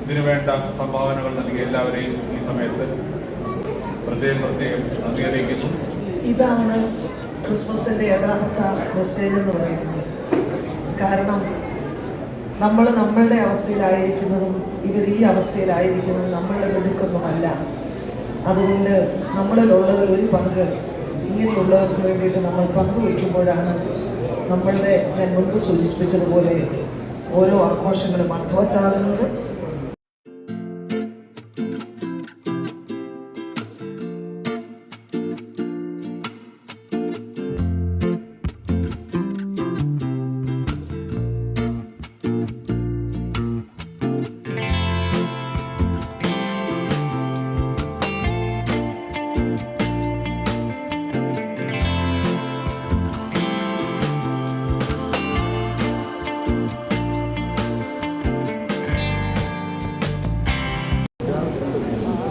ഇതിനുവേണ്ട സംഭാവനകൾ നൽകിയ എല്ലാവരെയും ഈ സമയത്ത് പ്രത്യേകം നന്ദി അറിയിക്കുന്നു. ഇതാണ് ക്രിസ്മസിൻ്റെ യഥാർത്ഥ മെസ്സേജ് എന്ന് പറയുന്നത്. കാരണം നമ്മൾ നമ്മളുടെ അവസ്ഥയിലായിരിക്കുന്നതും ഇവർ ഈ അവസ്ഥയിലായിരിക്കുന്നതും നമ്മളുടെ മിടുക്കൊന്നുമല്ല. അതുകൊണ്ട് നമ്മളിലുള്ളതിൽ ഒരു പങ്ക് ഇങ്ങനെയുള്ളവർക്ക് വേണ്ടിയിട്ട് നമ്മൾ പങ്കുവയ്ക്കുമ്പോഴാണ് നമ്മളുടെ ഞാൻ മുൻപ് സൂചിപ്പിച്ചതുപോലെ ഓരോ ആഘോഷങ്ങളും അർത്ഥവത്താകുന്നത്.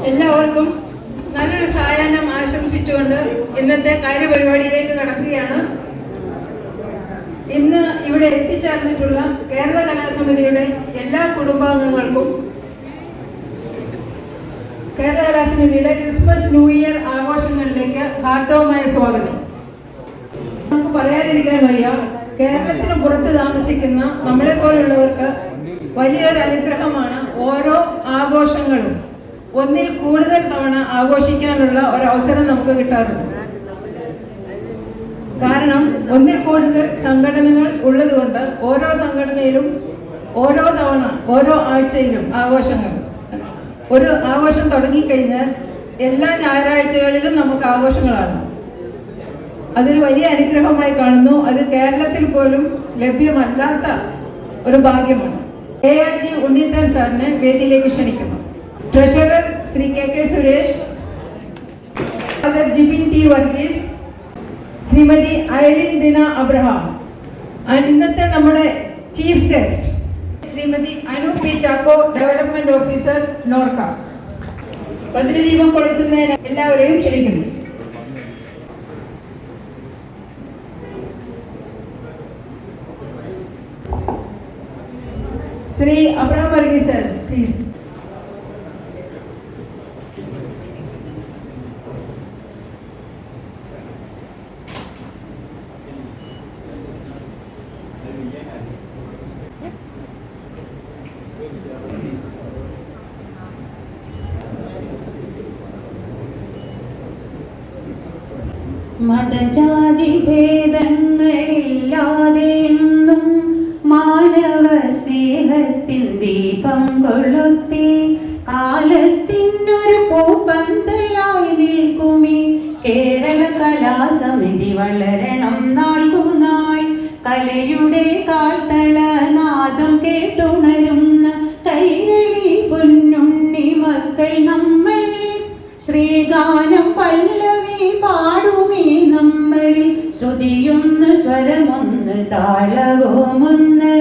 എല്ലാവർക്കും നല്ലൊരു സായാഹ്നം ആശംസിച്ചുകൊണ്ട് ഇന്നത്തെ കാര്യപരിപാടിയിലേക്ക് കടക്കുകയാണ്. ഇന്ന് ഇവിടെ എത്തിച്ചേർന്നിട്ടുള്ള കേരള കലാസമിതിയുടെ എല്ലാ കുടുംബാംഗങ്ങൾക്കും കേരള കലാസമിതിയുടെ ക്രിസ്മസ് ന്യൂ ഇയർ ആഘോഷങ്ങളിലേക്ക് ഹാർദവമായ സ്വാഗതം. നമുക്ക് പറയാതിരിക്കാൻ വയ്യ, കേരളത്തിന് പുറത്ത് താമസിക്കുന്ന നമ്മളെ പോലുള്ളവർക്ക് വലിയൊരു അനുഗ്രഹമാണ് ഓരോ ആഘോഷങ്ങളും ഒന്നിൽ കൂടുതൽ തവണ ആഘോഷിക്കാനുള്ള ഒരവസരം നമുക്ക് കിട്ടാറുണ്ട്. കാരണം ഒന്നിൽ കൂടുതൽ സംഘടനകൾ ഉള്ളതുകൊണ്ട് ഓരോ സംഘടനയിലും ഓരോ തവണ ഓരോ ആഴ്ചയിലും ആഘോഷങ്ങൾ. ഒരു ആഘോഷം തുടങ്ങിക്കഴിഞ്ഞാൽ എല്ലാ ഞായറാഴ്ചകളിലും നമുക്ക് ആഘോഷങ്ങളാണ്. അതൊരു വലിയ അനുഗ്രഹമായി കാണുന്നു. അത് കേരളത്തിൽ പോലും ലഭ്യമല്ലാത്ത ഒരു ഭാഗ്യമാണ്. ARG ഉണ്ണിത്താൻ സാറിനെ വേദിയിലേക്ക് ക്ഷണിക്കുന്നു. Treasurer Shri KK Suresh, father Jibin T Varghese, Shrimati Aileen Dina Abraham, ഇന്നത്തെ നമ്മുടെ chief guest Shrimati Anu P Chacko, development officer Norka. ഭദ്രദീപം കൊളുത്തുന്നതിന് എല്ലാവരെയും ക്ഷണിക്കുന്നു. Shri Abraham Varghese sir, please. മതജാതി ഭേദങ്ങളില്ലാതെ എന്നും മാനവ സ്നേഹത്തിൻ ദീപം കൊളുത്തി കാലത്തിനൊരു പൂപ്പന്തലായി നിൽക്കുമേ കേരള കലാസമിതി വളരണം നാൾക്കുനാൾ. കലയുടെ കാൽത്തളനാദം കേട്ടുണരുന്ന കൈരളി പൊന്നുണ്ണി മക്കൾ നമ്മൾ. ശ്രീഗാനം പല്ലവി പാടുമേ നമ്മൾ. ശ്രുതിയൊന്ന് സ്വരമൊന്ന് താളവുമൊന്ന്.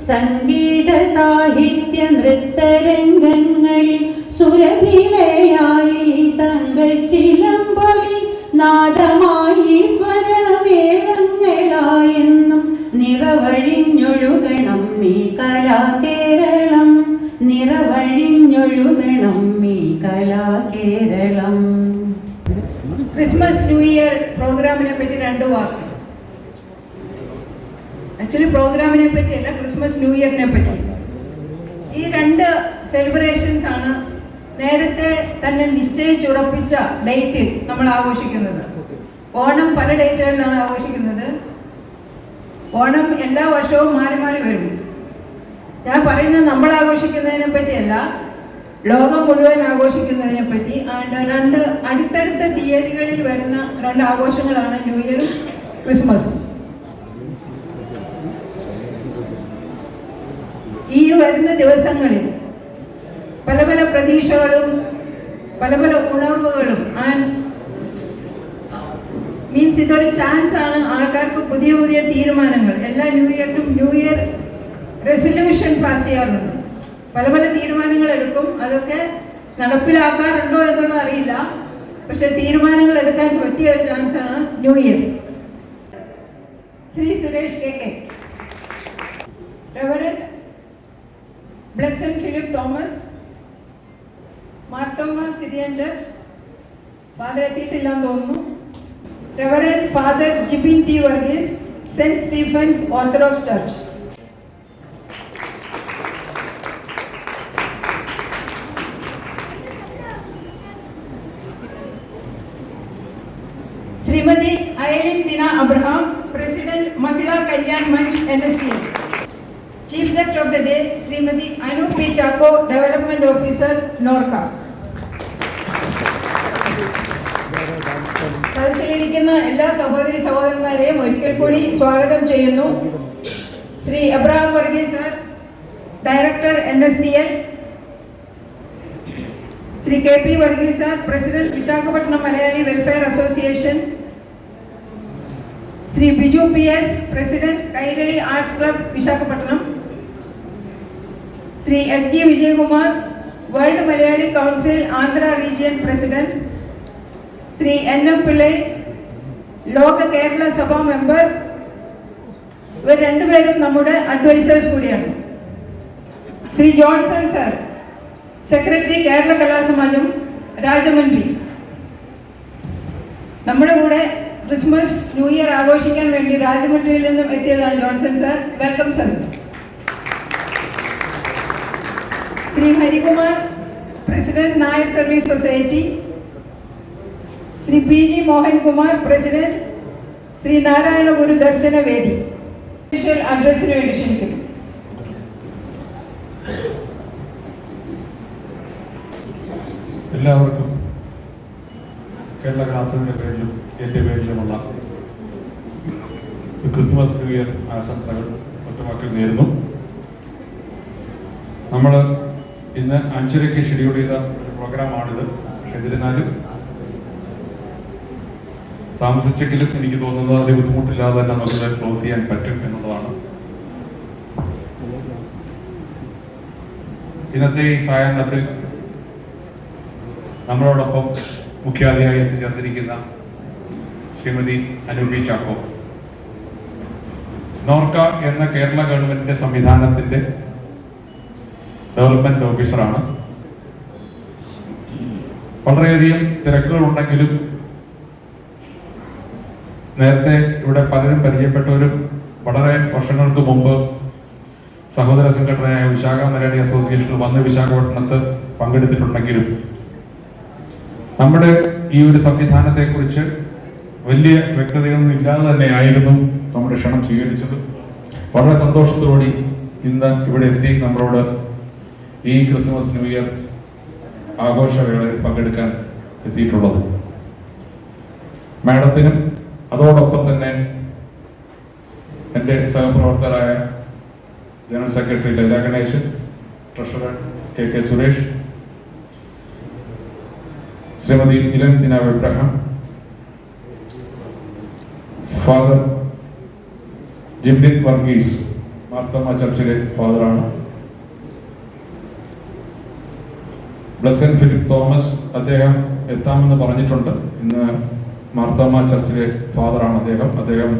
സംഗീത സാഹിത്യ നൃത്തരംഗങ്ങളിൽ സുരഭിലയായി തങ്കച്ചിലമ്പൊലി നാദമായി സ്വരവേളങ്ങളായെന്നും നിറവഴിഞ്ഞൊഴുകണം ഈ കലാകേരളം. നിറവഴിഞ്ഞൊഴുകണം ഈ കലാകേരളം. ക്രിസ്മസ് ന്യൂ ഇയർ പ്രോഗ്രാമിനെ പറ്റി രണ്ട് വാക്ക്. ആക്ച്വലി പ്രോഗ്രാമിനെ പറ്റിയല്ല, ക്രിസ്മസ് ന്യൂ ഇയറിനെ പറ്റി. ഈ രണ്ട് സെലിബ്രേഷൻസ് ആണ് നേരത്തെ തന്നെ നിശ്ചയിച്ചുറപ്പിച്ച ഡേറ്റിൽ നമ്മൾ ആഘോഷിക്കുന്നത്. ഓണം പല ഡേറ്റുകളിലാണ് ആഘോഷിക്കുന്നത്. ഓണം എല്ലാ വർഷവും മാറി മാറി വരും. ഞാൻ പറയുന്നത് നമ്മൾ ആഘോഷിക്കുന്നതിനെ പറ്റിയല്ല, ലോകം മുഴുവൻ ആഘോഷിക്കുന്നതിനെ പറ്റി. രണ്ട് അടുത്തടുത്ത തീയതികളിൽ വരുന്ന രണ്ട് ആഘോഷങ്ങളാണ് ന്യൂ ഇയറും ക്രിസ്മസും. ഈ വരുന്ന ദിവസങ്ങളിൽ പല പല പ്രതീക്ഷകളും പല പല ഉണർവുകളും മീൻസ് ഇതൊരു ചാൻസ് ആണ് ആൾക്കാർക്ക് പുതിയ പുതിയ തീരുമാനങ്ങൾ. എല്ലാ ന്യൂ ഇയറിനും ന്യൂ ഇയർ റെസൊല്യൂഷൻ പാസ് ചെയ്യാറുണ്ട്. പല പല തീരുമാനങ്ങൾ എടുക്കും. അതൊക്കെ നടപ്പിലാക്കാറുണ്ടോ എന്നുള്ളത് അറിയില്ല. പക്ഷെ തീരുമാനങ്ങൾ എടുക്കാൻ പറ്റിയ ഒരു ചാൻസ് ആണ് new year. Shri Suresh KK, Reverend Blessed Philip Thomas, Marthoma Syrian Church, Father എത്തിയിട്ടില്ലാന്ന് തോന്നുന്നു. Reverend Father Jibin T. Varghese, St. Stephen's Orthodox Church. Srimati Aylin Dina Abraham, President Mahila Kalyan Manch NSTL. Chief guest of the day, Srimati Anu P. Chako, Development Officer, Norca. സദസ്സിലിരിക്കുന്ന എല്ലാ സഹോദരി സഹോദരന്മാരെയും ഒരിക്കൽ കൂടി സ്വാഗതം ചെയ്യുന്നു. Shri Abraham Varghese sir, director NSTL, Shri KP Varghese sir, president Visakhapatnam Malayali welfare association, Shri Biju PS, president Kairali arts club Visakhapatnam, Shri SG Vijayakumar, world Malayali council Andhra region president, Shri NM Pillai, Loka Kerala Sabha member. ഇവർ രണ്ടുപേരും നമ്മുടെ അഡ്വൈസേഴ്സ് കൂടിയാണ്. Shri Johnson sir, secretary Kerala Kalasamajam Rajahmundry. നമ്മുടെ കൂടെ ക്രിസ്മസ് ന്യൂ ഇയർ ആഘോഷിക്കാൻ വേണ്ടി രാജമന്ത്രിയിൽ നിന്നും എത്തിയതാണ് Johnson sir. Welcome sir. Shri Harikumar, president Nair service society, Shri PG Mohankumar, president Shri Narayana Guru Darshana Vedi. Special അഡ്രസ്സിന് വേണ്ടി ക്ഷണിക്കുന്നു. എല്ലാവർക്കും കേരള കലാസഭയുടെ പേരിലും എൻ്റെ പേരിലുമുള്ള ക്രിസ്മസ് ന്യൂ ഇയർ ആശംസകൾ ഒറ്റവാക്കിൽ നേരുന്നു. നമ്മൾ ഇന്ന് 5:30 ഷെഡ്യൂൾ ചെയ്ത ഒരു പ്രോഗ്രാമാണിത്. പക്ഷെ എന്നിരുന്നാലും താമസിച്ചെങ്കിലും എനിക്ക് തോന്നുന്നത് അത് ബുദ്ധിമുട്ടില്ലാതെ തന്നെ നമുക്കിത് ക്ലോസ് ചെയ്യാൻ പറ്റും എന്നുള്ളതാണ്. ഇന്നത്തെ ഈ സായാഹ്നത്തിൽ നമ്മളോടൊപ്പം മുഖ്യാതിഥിയായി എത്തിച്ചേർന്നിരിക്കുന്ന ശ്രീമതി അനു പി ചാക്കോ, നോർക്ക എന്ന കേരള ഗവൺമെന്റിന്റെ സംവിധാനത്തിന്റെ ഡെവലപ്മെന്റ് ഓഫീസറാണ്. വളരെയധികം തിരക്കുകൾ ഉണ്ടെങ്കിലും നേരത്തെ ഇവിടെ പലരും പരിചയപ്പെട്ടവരും വളരെ വർഷങ്ങൾക്ക് മുമ്പ് സഹോദര സംഘടനയായ വിശാഖ മലയാളി അസോസിയേഷനിൽ വന്ന് വിശാഖപട്ടണത്ത് പങ്കെടുത്തിട്ടുണ്ടെങ്കിലും നമ്മുടെ ഈ ഒരു സംവിധാനത്തെക്കുറിച്ച് വലിയ വ്യക്തതയൊന്നും ഇല്ലാതെ തന്നെയായിരുന്നു നമ്മുടെ ക്ഷണം സ്വീകരിച്ചത്. വളരെ സന്തോഷത്തോടെ ഇന്ന് ഇവിടെ എത്തി നമ്മളോട് ഈ ക്രിസ്മസ് ന്യൂ ഇയർ ആഘോഷവേളയിൽ പങ്കെടുക്കാൻ എത്തിയിട്ടുള്ളത്. മാഡത്തിനും അതോടൊപ്പം തന്നെ എൻ്റെ സഹപ്രവർത്തകരായ general secretary Laila Ganesan, treasurer KK Suresh, Shrimati Ellen Dina Abraham, father Jibin Varghese, Marthoma ചർച്ചിലെ ഫാദറാണ്, ബ്ലെസ്സഡ് ഫിലിപ്പ് തോമസ്, അദ്ദേഹം എത്താമെന്ന് പറഞ്ഞിട്ടുണ്ട്. ഇന്ന് മാർത്തോമ ചർച്ചിലെ ഫാദറാണ് അദ്ദേഹം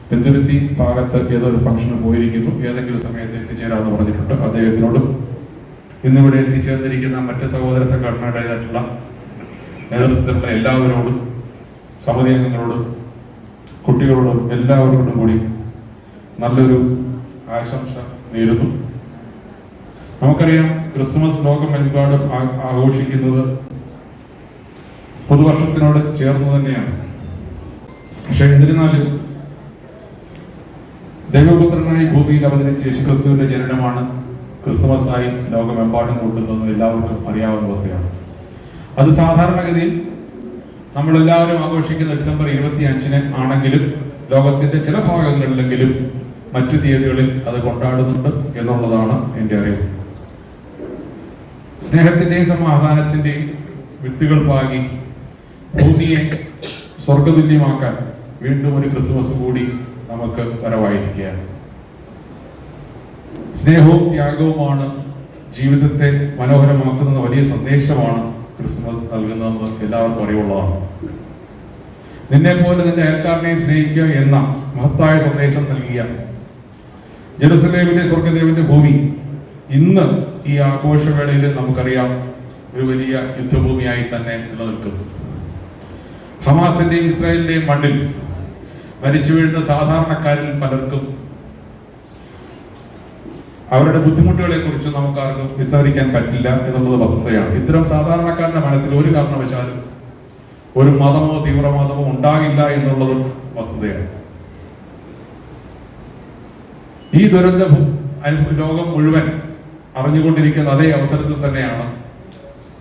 പെന്തുരുത്തി ഭാഗത്ത് ഏതൊരു ഫംഗ്ഷന് പോയിരിക്കുന്നു. ഏതെങ്കിലും സമയത്ത് എത്തിച്ചേരാമെന്ന് പറഞ്ഞിട്ടുണ്ട്. അദ്ദേഹത്തിനോടും ഇന്നിവിടെ എത്തിച്ചേർന്നിരിക്കുന്ന മറ്റ് സഹോദര സംഘടനയുടേതായിട്ടുള്ള നേതൃത്വത്തിലുള്ള എല്ലാവരോടും, സമിതി അംഗങ്ങളോടും, കുട്ടികളോടും എല്ലാവരോടും കൂടി നല്ലൊരു ആശംസ നേരുന്നു. നമുക്കറിയാം, ക്രിസ്മസ് ലോകമെമ്പാടും ആഘോഷിക്കുന്നത് പുതുവർഷത്തിനോട് ചേർന്ന് തന്നെയാണ്. പക്ഷെ എന്നിരുന്നാലും ദൈവപുത്രനായി ഭൂമിയിൽ അവതരിച്ച യേശുക്രിസ്തുവിന്റെ ജനനമാണ് ക്രിസ്മസ് ആയി ലോകമെമ്പാടും കൊണ്ടുവന്നത് എല്ലാവർക്കും അറിയാവുന്ന അവസ്ഥയാണ്. അത് സാധാരണഗതിയിൽ നമ്മളെല്ലാവരും ആഘോഷിക്കുന്ന ഡിസംബർ 25-ന് ആണെങ്കിലും ലോകത്തിന്റെ ചില ഭാഗങ്ങളിലെങ്കിലും മറ്റു തീയതികളിൽ അത് കൊണ്ടാടുന്നുണ്ട് എന്നുള്ളതാണ് എൻ്റെ അറിവ്. സ്നേഹത്തിന്റെയും സമാധാനത്തിന്റെയും വിത്തുകൾ പാകി ഭൂമിയെ സ്വർഗതുല്യമാക്കാൻ വീണ്ടും ഒരു ക്രിസ്മസ് കൂടി നമുക്ക് വരവായിരിക്കുകയാണ്. സ്നേഹവും ത്യാഗവുമാണ് ജീവിതത്തെ മനോഹരമാക്കുന്ന വലിയ സന്ദേശമാണ് ക്രിസ്മസ് നൽകുന്നതെന്ന് എല്ലാവർക്കും അറിവുള്ളതാണ്. നിന്നെ പോലെ നിന്റെ അയൽക്കാരനെയും സ്നേഹിക്കുക എന്ന മഹത്തായ സന്ദേശം നൽകിയ ജെറുസലേമിലെ സ്വർഗദേവന്റെ ഭൂമി ഇന്ന് ഈ ആഘോഷവേളയിൽ നമുക്കറിയാം ഒരു വലിയ യുദ്ധഭൂമിയായി തന്നെ നിലനിൽക്കുന്നു. ഹമാസിന്റെയും ഇസ്രായേലിന്റെയും മണ്ണിൽ മരിച്ചു വീഴുന്ന സാധാരണക്കാരിൽ പലർക്കും അവരുടെ ബുദ്ധിമുട്ടുകളെ കുറിച്ച് നമുക്കാർക്കും വിസ്മരിക്കാൻ പറ്റില്ല എന്നുള്ളത് വസ്തുതയാണ്. ഇത്തരം സാധാരണക്കാരുടെ മനസ്സിൽ ഒരു കാരണവശാലും ഒരു മതമോ തീവ്രവാദമോ ഉണ്ടാകില്ല എന്നുള്ളതും വസ്തുതയാണ്. ഈ ദുരന്തം ലോകം മുഴുവൻ അറിഞ്ഞുകൊണ്ടിരിക്കുന്ന അതേ അവസരത്തിൽ തന്നെയാണ്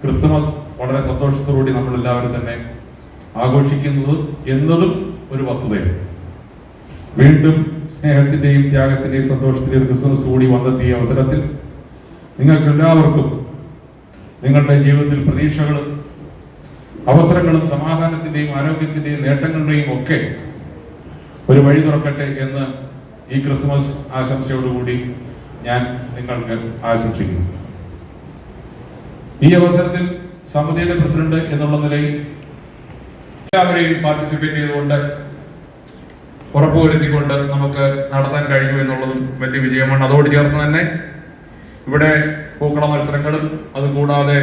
ക്രിസ്മസ് വളരെ സന്തോഷത്തോടുകൂടി നമ്മൾ എല്ലാവരും തന്നെ ആഘോഷിക്കുന്നത് എന്നതും ഒരു വസ്തുതയാണ്. വീണ്ടും സ്നേഹത്തിന്റെയും ത്യാഗത്തിന്റെയും സന്തോഷത്തിന്റെയും ക്രിസ്മസ് കൂടി വന്നെത്തിയ അവസരത്തിൽ നിങ്ങൾക്ക് എല്ലാവർക്കും നിങ്ങളുടെ ജീവിതത്തിൽ പ്രതീക്ഷകളും അവസരങ്ങളും സമാധാനത്തിന്റെയും ആരോഗ്യത്തിന്റെയും നേട്ടങ്ങളുടെയും ഒക്കെ ഒരു വഴി തുറക്കട്ടെ എന്ന് ഈ ക്രിസ്മസ് ആശംസയോടുകൂടി ഞാൻ നിങ്ങൾക്ക് ആശംസിക്കുന്നു. ഈ അവസരത്തിൽ സമിതിയുടെ പ്രസിഡന്റ് എന്നുള്ള നിലയിൽ എല്ലാവരെയും പാർട്ടിസിപ്പേറ്റ് ചെയ്തുകൊണ്ട് ഉറപ്പുവരുത്തിക്കൊണ്ട് നമുക്ക് നടത്താൻ കഴിഞ്ഞു എന്നുള്ളതും വലിയ വിജയമാണ്. അതോട് ചേർന്ന് തന്നെ ഇവിടെ പൂക്കള മത്സരങ്ങളും അതുകൂടാതെ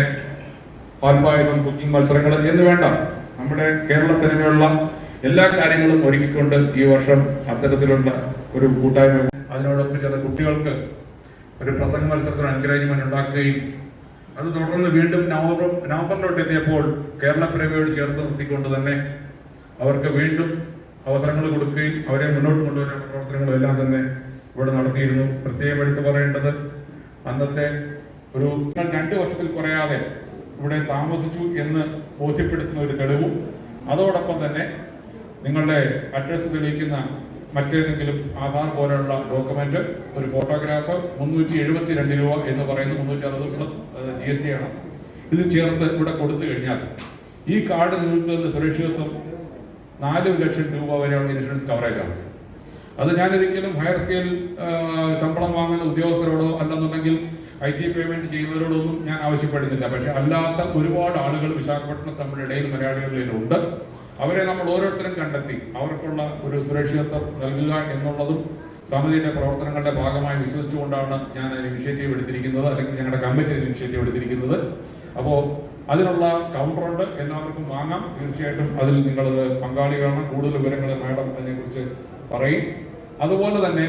പാൽപ്പായസം, കുക്കിംഗ് മത്സരങ്ങളും എന്ന് വേണ്ട നമ്മുടെ കേരളത്തിനുള്ള എല്ലാ കാര്യങ്ങളും ഒരുക്കിക്കൊണ്ട് ഈ വർഷം അത്തരത്തിലുള്ള ഒരു കൂട്ടായ്മ അതിനോടൊപ്പം ചേർന്ന കുട്ടികൾക്ക് ഒരു പ്രസംഗ മത്സരത്തിന് എൻകറേജ്മെന്റ് ഉണ്ടാക്കുകയും അത് തുടർന്ന് വീണ്ടും നവംബറിലോട്ട് എത്തിയപ്പോൾ കേരള പിറവിയോട് ചേർത്ത് നിർത്തിക്കൊണ്ട് തന്നെ അവർക്ക് വീണ്ടും അവസരങ്ങൾ കൊടുക്കുകയും അവരെ മുന്നോട്ട് കൊണ്ടുവരാനുള്ള പ്രവർത്തനങ്ങളും എല്ലാം തന്നെ ഇവിടെ നടത്തിയിരുന്നു. പ്രത്യേകം എടുത്തു പറയേണ്ടത് അന്നത്തെ ഒരു 2 വർഷത്തിൽ കുറയാതെ ഇവിടെ താമസിച്ചു എന്ന് ബോധ്യപ്പെടുത്തുന്ന ഒരു തെളിവും അതോടൊപ്പം തന്നെ നിങ്ങളുടെ അഡ്രസ്സ് തെളിയിക്കുന്ന മറ്റേതെങ്കിലും ആധാർ പോലെയുള്ള ഡോക്യുമെന്റ്, ഒരു ഫോട്ടോഗ്രാഫ് 372 രൂപ എന്ന് പറയുന്നു, 360 പ്ലസ് GST ആണ്. ഇത് ചേർത്ത് ഇവിടെ കൊടുത്തു കഴിഞ്ഞാൽ ഈ കാർഡ് നിങ്ങൾക്ക് സുരക്ഷിതത്വം 4 ലക്ഷം രൂപ വരെയുള്ള ഇൻഷുറൻസ് കവറേജാണ്. അത് ഞാനൊരിക്കലും ഹയർ സ്കെയിൽ ശമ്പളം വാങ്ങുന്ന ഉദ്യോഗസ്ഥരോടോ അല്ലെന്നുണ്ടെങ്കിൽ IT പേയ്മെന്റ് ചെയ്യുന്നവരോടൊന്നും ഞാൻ ആവശ്യപ്പെടുന്നില്ല. പക്ഷെ അല്ലാത്ത ഒരുപാട് ആളുകൾ വിശാഖപട്ടണം നമ്മുടെ ഇടയിൽ മലയാളികളിലുണ്ട്. അവരെ നമ്മൾ ഓരോരുത്തരും കണ്ടെത്തി അവർക്കുള്ള ഒരു സുരക്ഷിതത്വം നൽകുക എന്നുള്ളതും സമിതിയുടെ പ്രവർത്തനങ്ങളുടെ ഭാഗമായി വിശ്വസിച്ചുകൊണ്ടാണ് ഞാൻ ഇനിഷ്യേറ്റീവ് എടുത്തിരിക്കുന്നത്, അല്ലെങ്കിൽ ഞങ്ങളുടെ കമ്മിറ്റി ഇനിഷ്യേറ്റീവ് എടുത്തിരിക്കുന്നത്. അപ്പോൾ അതിനുള്ള കൗണ്ടറുണ്ട്, എല്ലാവർക്കും വാങ്ങാം. തീർച്ചയായിട്ടും അതിൽ നിങ്ങളത് പങ്കാളികളാണ്. കൂടുതൽ വിവരങ്ങൾ മാഡം അതിനെക്കുറിച്ച് പറയും. അതുപോലെ തന്നെ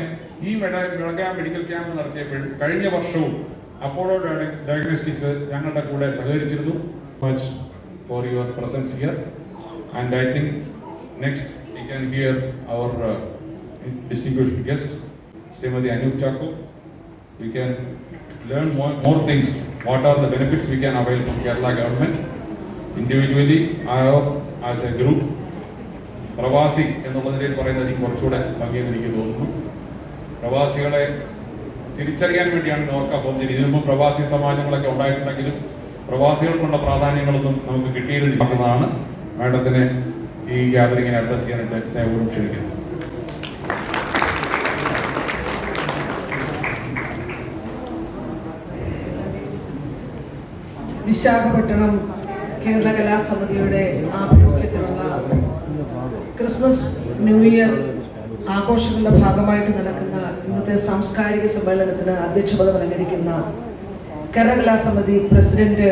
ഈ മെഡിക്കൽ ക്യാമ്പ് നടത്തിയപ്പോൾ കഴിഞ്ഞ വർഷവും അപ്പോളോ ഡയഗ്നോസ്റ്റിക്സ് ഞങ്ങളുടെ കൂടെ സഹകരിച്ചിരുന്നു. Much for your presence here. And I think next we can hear our distinguished guest, Srimati Anup Chakko. We can learn more things. What are the benefits we can avail from Kerala government individually or as a group? പ്രവാസി എന്നുള്ളതിലേക്ക് പറയുന്നത് എനിക്ക് കുറച്ചുകൂടെ ഭംഗിയെന്ന് എനിക്ക് തോന്നുന്നു. പ്രവാസികളെ തിരിച്ചറിയാൻ വേണ്ടിയാണ് നോർക്ക പോകുന്നത്. ഇതിനു മുമ്പ് പ്രവാസി സമാജങ്ങളൊക്കെ ഉണ്ടായിട്ടുണ്ടെങ്കിലും പ്രവാസികൾക്കുള്ള പ്രാധാന്യങ്ങളൊന്നും നമുക്ക് കിട്ടിയിരുന്നതാണ്. മാഡത്തിനെ ഈ ഗ്യാതറിങ്ങിനെ അഡ്രസ് ചെയ്യാനായിട്ട് സ്നേഹപൂർവ്വം ക്ഷണിക്കുന്നു. വിശാഖപട്ടണം കേരള കലാസമിതിയുടെ ആഭിമുഖ്യത്തിലുള്ള ക്രിസ്മസ് ന്യൂ ഇയർ ആഘോഷങ്ങളുടെ ഭാഗമായിട്ട് നടക്കുന്ന ഇന്നത്തെ സാംസ്കാരിക സമ്മേളനത്തിന് അധ്യക്ഷപദ അലങ്കരിക്കുന്ന കേരള കലാസമിതി പ്രസിഡന്റ്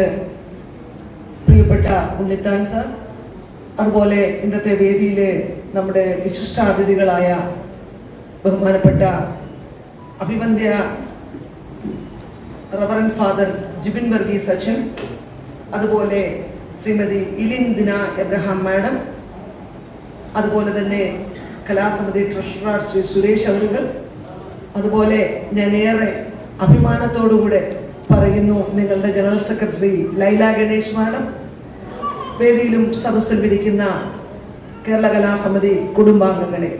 പ്രിയപ്പെട്ട ഉണ്ണിത്താൻ സർ, അതുപോലെ ഇന്നത്തെ വേദിയിലെ നമ്മുടെ വിശിഷ്ടാതിഥികളായ ബഹുമാനപ്പെട്ട അഭിവന്ദ്യ റവറൻഡ് ഫാദർ ജിബിൻ വർഗീസ് അച്ഛൻ, അതുപോലെ ശ്രീമതി ഇലിൻ ദിന എബ്രഹാം മാഡം, അതുപോലെ തന്നെ കലാസമിതി ട്രഷറർ ശ്രീ സുരേഷ് അവരുകൾ, അതുപോലെ ഞാൻ ഏറെ അഭിമാനത്തോടുകൂടെ പറയുന്നു നിങ്ങളുടെ general secretary Laila Ganesh madam, വേദിയിലും സദസ്സിൽ ഇരിക്കുന്ന കേരള കലാസമിതി കുടുംബാംഗങ്ങളെ,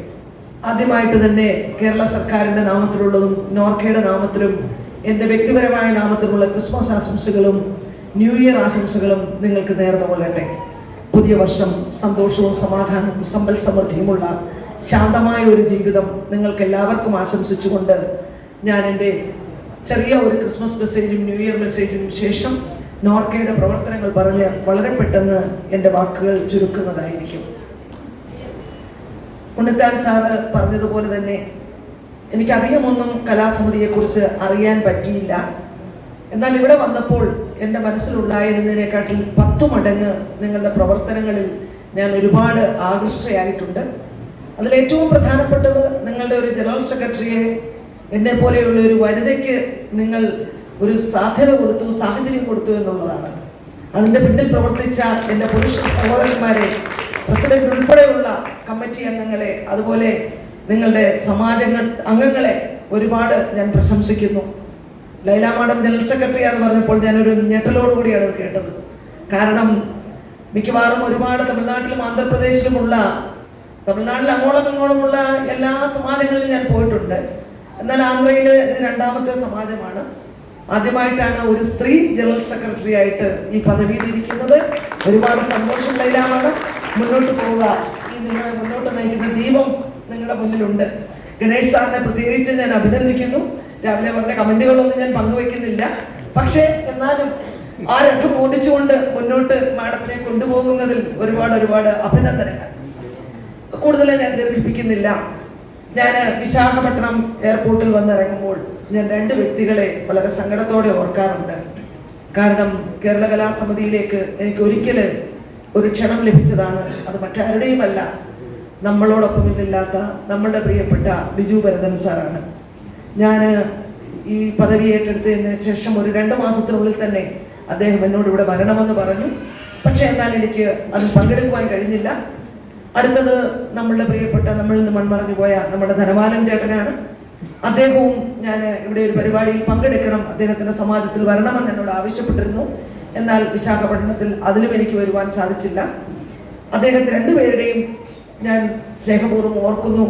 ആദ്യമായിട്ട് തന്നെ കേരള സർക്കാരിൻ്റെ നാമത്തിലുള്ളതും നോർക്കയുടെ നാമത്തിലും എൻ്റെ വ്യക്തിപരമായ നാമത്തിലുള്ള ക്രിസ്മസ് ആശംസകളും ന്യൂ ഇയർ ആശംസകളും നിങ്ങൾക്ക് നേർന്നു കൊള്ളട്ടെ. പുതിയ വർഷം സന്തോഷവും സമാധാനവും സമ്പൽ സമൃദ്ധിയുമുള്ള ശാന്തമായ ഒരു ജീവിതം നിങ്ങൾക്ക് എല്ലാവർക്കും ആശംസിച്ചുകൊണ്ട് ഞാൻ എൻ്റെ ചെറിയ ഒരു ക്രിസ്മസ് മെസ്സേജും ന്യൂ ഇയർ മെസ്സേജിനും ശേഷം നോർക്കയുടെ പ്രവർത്തനങ്ങൾ പറഞ്ഞ് വളരെ പെട്ടെന്ന് എൻ്റെ വാക്കുകൾ ചുരുക്കുന്നതായിരിക്കും. ഉണ്ണിത്താൻ സാറ് പറഞ്ഞതുപോലെ തന്നെ എനിക്കധികമൊന്നും കലാസമിതിയെക്കുറിച്ച് അറിയാൻ പറ്റിയില്ല. എന്നാൽ ഇവിടെ വന്നപ്പോൾ എൻ്റെ മനസ്സിലുണ്ടായിരുന്നതിനെക്കാട്ടിൽ 10 മടങ്ങ് നിങ്ങളുടെ പ്രവർത്തനങ്ങളിൽ ഞാൻ ഒരുപാട് ആകൃഷ്ടയായിട്ടുണ്ട്. അതിലേറ്റവും പ്രധാനപ്പെട്ടത് നിങ്ങളുടെ ഒരു ജനറൽ സെക്രട്ടറിയെ എന്നെ പോലെയുള്ള ഒരു വനിതയ്ക്ക് നിങ്ങൾ ഒരു സാധ്യത കൊടുത്തു, സാഹചര്യം കൊടുത്തു എന്നുള്ളതാണ്. അതിൻ്റെ പിന്നിൽ പ്രവർത്തിച്ച എൻ്റെ പുരുഷ സഹോദരന്മാരെ, പ്രസിഡന്റ് ഉൾപ്പെടെയുള്ള കമ്മിറ്റി അംഗങ്ങളെ, അതുപോലെ നിങ്ങളുടെ അംഗങ്ങളെ ഒരുപാട് ഞാൻ പ്രശംസിക്കുന്നു. ലൈല മാഡം ജനറൽ സെക്രട്ടറി എന്ന് പറഞ്ഞപ്പോൾ ഞാനൊരു ഞെട്ടലോടുകൂടിയാണ് അത് കേട്ടത്. കാരണം മിക്കവാറും ഒരുപാട് തമിഴ്നാട്ടിലും ആന്ധ്രാപ്രദേശിലുമുള്ള, തമിഴ്നാട്ടിൽ അങ്ങോളമുള്ള എല്ലാ സമാജങ്ങളിലും ഞാൻ പോയിട്ടുണ്ട്. എന്നാൽ ആന്ധ്രയിൽ ഇത് 2ാമത്തെ സമാജമാണ്. ആദ്യമായിട്ടാണ് ഒരു സ്ത്രീ ജനറൽ സെക്രട്ടറി ആയിട്ട് ഈ പദവിയിലിരിക്കുന്നത്. ഒരുപാട് സന്തോഷം ലൈല മാഡം. മുന്നോട്ട് പോവുക. ഈ നിങ്ങളെ മുന്നോട്ട് നയിക്കുന്ന ദീപം നിങ്ങളുടെ മുന്നിലുണ്ട്. ഗണേഷ് സാറിനെ പ്രത്യേകിച്ച് ഞാൻ അഭിനന്ദിക്കുന്നു. രാവിലെ പറഞ്ഞ കമന്റുകളൊന്നും ഞാൻ പങ്കുവെക്കുന്നില്ല. പക്ഷേ എന്നാലും ആ രഥം ഓടിച്ചുകൊണ്ട് മുന്നോട്ട് മാഡത്തിനെ കൊണ്ടുപോകുന്നതിൽ ഒരുപാട് അഭിനന്ദനങ്ങൾ. കൂടുതൽ ഞാൻ ദീർഘിപ്പിക്കുന്നില്ല. ഞാൻ വിശാഖപട്ടണം എയർപോർട്ടിൽ വന്നിറങ്ങുമ്പോൾ ഞാൻ 2 വ്യക്തികളെ വളരെ സങ്കടത്തോടെ ഓർക്കാറുണ്ട്. കാരണം കേരള കലാസമിതിയിലേക്ക് എനിക്ക് ഒരിക്കൽ ഒരു ക്ഷണം ലഭിച്ചതാണ്. അത് മറ്റാരുടെയുമല്ല, നമ്മളോടൊപ്പം ഇന്നില്ലാത്ത നമ്മളുടെ പ്രിയപ്പെട്ട ബിജു ഭരതൻ സാറാണ്. ഞാൻ ഈ പദവി ഏറ്റെടുത്തതിന് ശേഷം ഒരു 2 മാസത്തിനുള്ളിൽ തന്നെ അദ്ദേഹം എന്നോട് ഇവിടെ വരണമെന്ന് പറഞ്ഞു. പക്ഷേ എന്നാൽ എനിക്ക് അതിൽ പങ്കെടുക്കുവാൻ കഴിഞ്ഞില്ല. അടുത്തത് നമ്മളുടെ പ്രിയപ്പെട്ട, നമ്മളിൽ നിന്ന് മൺമറഞ്ഞു പോയ നമ്മുടെ ധനപാലൻ ചേട്ടനാണ്. അദ്ദേഹവും ഞാൻ ഇവിടെ ഒരു പരിപാടിയിൽ പങ്കെടുക്കണം, അദ്ദേഹത്തിൻ്റെ സമാജത്തിൽ വരണമെന്ന് എന്നോട് ആവശ്യപ്പെട്ടിരുന്നു. എന്നാൽ വിശാഖപട്ടണത്തിൽ അതിലും എനിക്ക് വരുവാൻ സാധിച്ചില്ല. അദ്ദേഹത്തെ 2 പേരുടെയും ഞാൻ സ്നേഹപൂർവ്വം ഓർക്കുന്നു.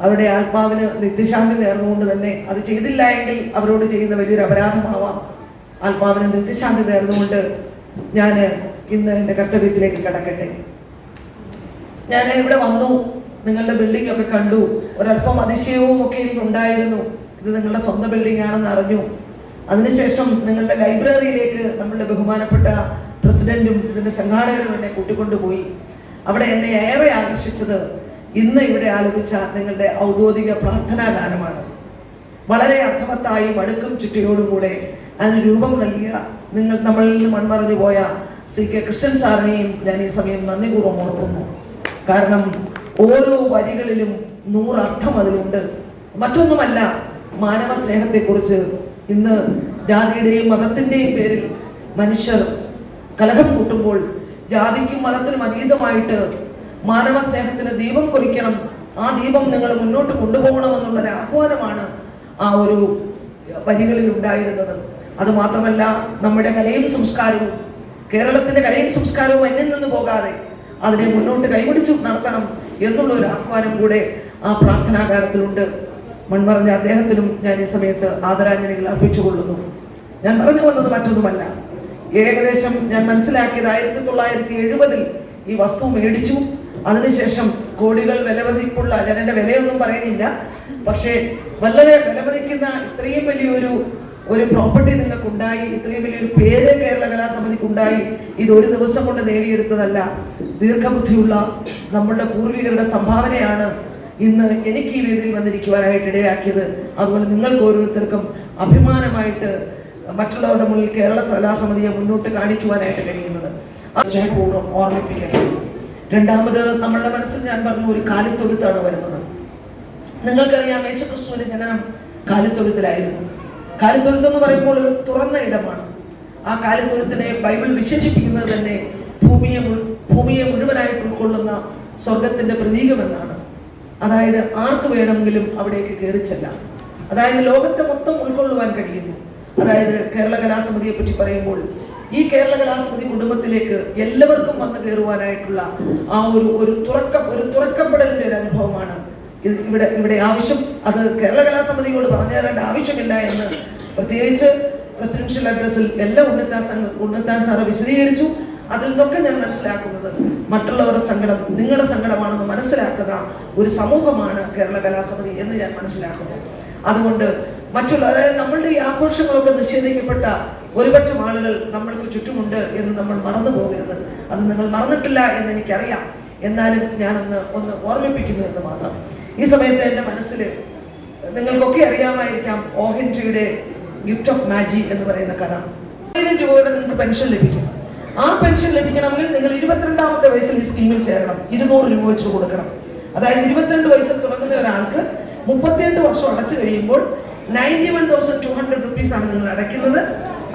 അവരുടെ ആത്മാവിന് നിത്യശാന്തി നേർന്നുകൊണ്ട് തന്നെ, അത് ചെയ്തില്ല എങ്കിൽ അവരോട് ചെയ്യുന്ന വലിയൊരു അപരാധമാവാം. ആത്മാവിന് നിത്യശാന്തി നേർന്നുകൊണ്ട് ഞാൻ ഇന്ന് എൻ്റെ കർത്തവ്യത്തിലേക്ക് കടക്കട്ടെ. ഞാൻ ഇവിടെ വന്നു, നിങ്ങളുടെ ബിൽഡിംഗ് ഒക്കെ കണ്ടു. ഒരല്പം അതിശയവും ഒക്കെ എനിക്കുണ്ടായിരുന്നു. ഇത് നിങ്ങളുടെ സ്വന്തം ബിൽഡിംഗ് ആണെന്ന് അറിഞ്ഞു. അതിനുശേഷം നിങ്ങളുടെ ലൈബ്രറിയിലേക്ക് നമ്മളുടെ ബഹുമാനപ്പെട്ട പ്രസിഡന്റും ഇതിൻ്റെ സംഘാടകരും എന്നെ കൂട്ടിക്കൊണ്ടുപോയി. അവിടെ എന്നെ ഏറെ ആകർഷിച്ചത് ഇന്ന് ഇവിടെ ആലപിച്ച നിങ്ങളുടെ ഔദ്യോഗിക പ്രാർത്ഥനാ ഗാനമാണ്. വളരെ അർത്ഥവത്തായും അടുക്കും ചുറ്റയോടുകൂടെ അതിന് രൂപം നൽകിയ നമ്മളിൽ നിന്ന് മൺമറഞ്ഞു പോയ CK കൃഷ്ണൻ സാറിനെയും ഞാൻ ഈ സമയം നന്ദിപൂർവ്വം ഓർക്കുന്നു. കാരണം ഓരോ വരികളിലും 100 അർത്ഥം അതിലുണ്ട്. മറ്റൊന്നുമല്ല, മാനവ സ്നേഹത്തെക്കുറിച്ച് ഇന്ന് ജാതിയുടെയും മതത്തിൻ്റെയും പേരിൽ മനുഷ്യർ കലഹം കൂട്ടുമ്പോൾ ജാതിക്കും മതത്തിനും അതീതമായിട്ട് മാനവ സ്നേഹത്തിന് ദീപം കുറിക്കണം, ആ ദീപം നിങ്ങൾ മുന്നോട്ട് കൊണ്ടുപോകണമെന്നുള്ളൊരു ആഹ്വാനമാണ് ആ ഒരു വരികളിൽ ഉണ്ടായിരുന്നത്. അതുമാത്രമല്ല, നമ്മുടെ കലയും സംസ്കാരവും, കേരളത്തിൻ്റെ കലയും സംസ്കാരവും എന്നിൽ നിന്ന് പോകാതെ അതിനെ മുന്നോട്ട് കൈപിടിച്ചു നടത്തണം എന്നുള്ള ഒരു ആഹ്വാനം കൂടെ ആ പ്രാർത്ഥനാകാരത്തിലുണ്ട്. മൺമറഞ്ഞ അദ്ദേഹത്തിനും ഞാൻ ഈ സമയത്ത് ആദരാഞ്ജലികൾ അർപ്പിച്ചുകൊള്ളുന്നു. ഞാൻ പറഞ്ഞു വന്നത് മറ്റൊന്നുമല്ല, ഏകദേശം ഞാൻ മനസ്സിലാക്കിയത് 1970 ഈ വസ്തു മേടിച്ചു. അതിനുശേഷം കോടികൾ വിലമതിപ്പുള്ള, ഞാൻ എൻ്റെ വിലയൊന്നും പറയുന്നില്ല, പക്ഷേ വളരെ വിലമതിക്കുന്ന ഇത്രയും വലിയൊരു പ്രോപ്പർട്ടി നിങ്ങൾക്കുണ്ടായി, ഇത്രയും വലിയൊരു പേര് കേരള കലാസമിതിക്കുണ്ടായി. ഇത് ഒരു ദിവസം കൊണ്ട് നേടിയെടുത്തതല്ല, ദീർഘബുദ്ധിയുള്ള നമ്മളുടെ പൂർവികരുടെ സംഭാവനയാണ് ഇന്ന് എനിക്ക് ഈ വേദിയിൽ വന്നിരിക്കുവാനായിട്ട് ഇടയാക്കിയത്. അതുപോലെ നിങ്ങൾക്ക് ഓരോരുത്തർക്കും അഭിമാനമായിട്ട് മറ്റുള്ളവരുടെ മുന്നിൽ കേരള കലാസമിതിയെ മുന്നോട്ട് കാണിക്കുവാനായിട്ട് കഴിയുന്നത് ആ സ്നേഹപൂർവ്വം ഓർമ്മിപ്പിക്കണം. രണ്ടാമത് നമ്മളുടെ മനസ്സിൽ ഞാൻ പറഞ്ഞു, ഒരു കാലിത്തൊഴുത്താണ് വരുന്നത്. നിങ്ങൾക്കറിയാം, യേശുക്രിസ്തുവിന്റെ ജനനം കാലിത്തൊഴുത്തിലായിരുന്നു. കാലിത്തൊഴുത്ത് എന്ന് പറയുമ്പോൾ ഒരു തുറന്ന ഇടമാണ്. ആ കാലിത്തൊഴുത്തിനെ ബൈബിൾ വിശേഷിപ്പിക്കുന്നത് തന്നെ ഭൂമിയെ മുഴുവനായിട്ട് ഉൾക്കൊള്ളുന്ന സ്വർഗത്തിന്റെ പ്രതീകമെന്നാണ്. അതായത് ആർക്ക് വേണമെങ്കിലും അവിടേക്ക് കയറി ചെല്ലാം. അതായത് ലോകത്തെ മൊത്തം ഉൾക്കൊള്ളുവാൻ കഴിയുന്നു. അതായത് കേരള കലാസമിതിയെ പറ്റി പറയുമ്പോൾ ഈ കേരള കലാസമിതി കുടുംബത്തിലേക്ക് എല്ലാവർക്കും വന്നു കയറുവാനായിട്ടുള്ള ആ ഒരു തുറക്കപ്പെടലിന്റെ ഒരു അനുഭവമാണ് ഇവിടെ ആവശ്യം. അത് കേരള കലാസമിതിയോട് പറഞ്ഞു തരേണ്ട ആവശ്യമില്ല എന്ന് പ്രത്യേകിച്ച് പ്രസിഡൻഷ്യൽ അഡ്രസ്സിൽ എല്ലാം ഉണ്ണിത്താൻ സാറ് വിശദീകരിച്ചു. അതിൽ നിന്നൊക്കെ ഞാൻ മനസ്സിലാക്കുന്നത് മറ്റുള്ളവരുടെ സങ്കടം നിങ്ങളുടെ സങ്കടമാണെന്ന് മനസ്സിലാക്കുന്ന ഒരു സമൂഹമാണ് കേരള കലാസമിതി എന്ന് ഞാൻ മനസ്സിലാക്കുന്നു. അതുകൊണ്ട് അതായത് നമ്മളുടെ ഈ ആഘോഷങ്ങളൊക്കെ നിഷേധിക്കപ്പെട്ട ഒരുപറ്റം ആളുകൾ നമ്മൾക്ക് ചുറ്റുമുണ്ട് എന്ന് നമ്മൾ മറന്നു പോകരുത്. അത് നിങ്ങൾ മറന്നിട്ടില്ല എന്ന് എനിക്കറിയാം. എന്നാലും ഞാനൊന്ന് ഓർമ്മിപ്പിക്കുന്നു എന്ന് മാത്രം. ഈ സമയത്ത് എൻ്റെ മനസ്സിൽ നിങ്ങൾക്കൊക്കെ അറിയാമായിരിക്കാം, ഓഹൻജിയുടെ ഗിഫ്റ്റ് ഓഫ് മാജി എന്ന് പറയുന്ന കഥ. 1000 രൂപയുടെ നിങ്ങൾക്ക് പെൻഷൻ ലഭിക്കും. ആ പെൻഷൻ ലഭിക്കണമെങ്കിൽ നിങ്ങൾ 22ാമത്തെ വയസ്സിൽ ഈ സ്കീമിൽ ചേരണം. 200 രൂപ വെച്ച് കൊടുക്കണം. അതായത് 22 വയസ്സിൽ തുടങ്ങുന്ന ഒരാൾക്ക് 38 വർഷം അടച്ചു കഴിയുമ്പോൾ 91,200 റുപ്പീസാണ് നിങ്ങൾ അടയ്ക്കുന്നത്.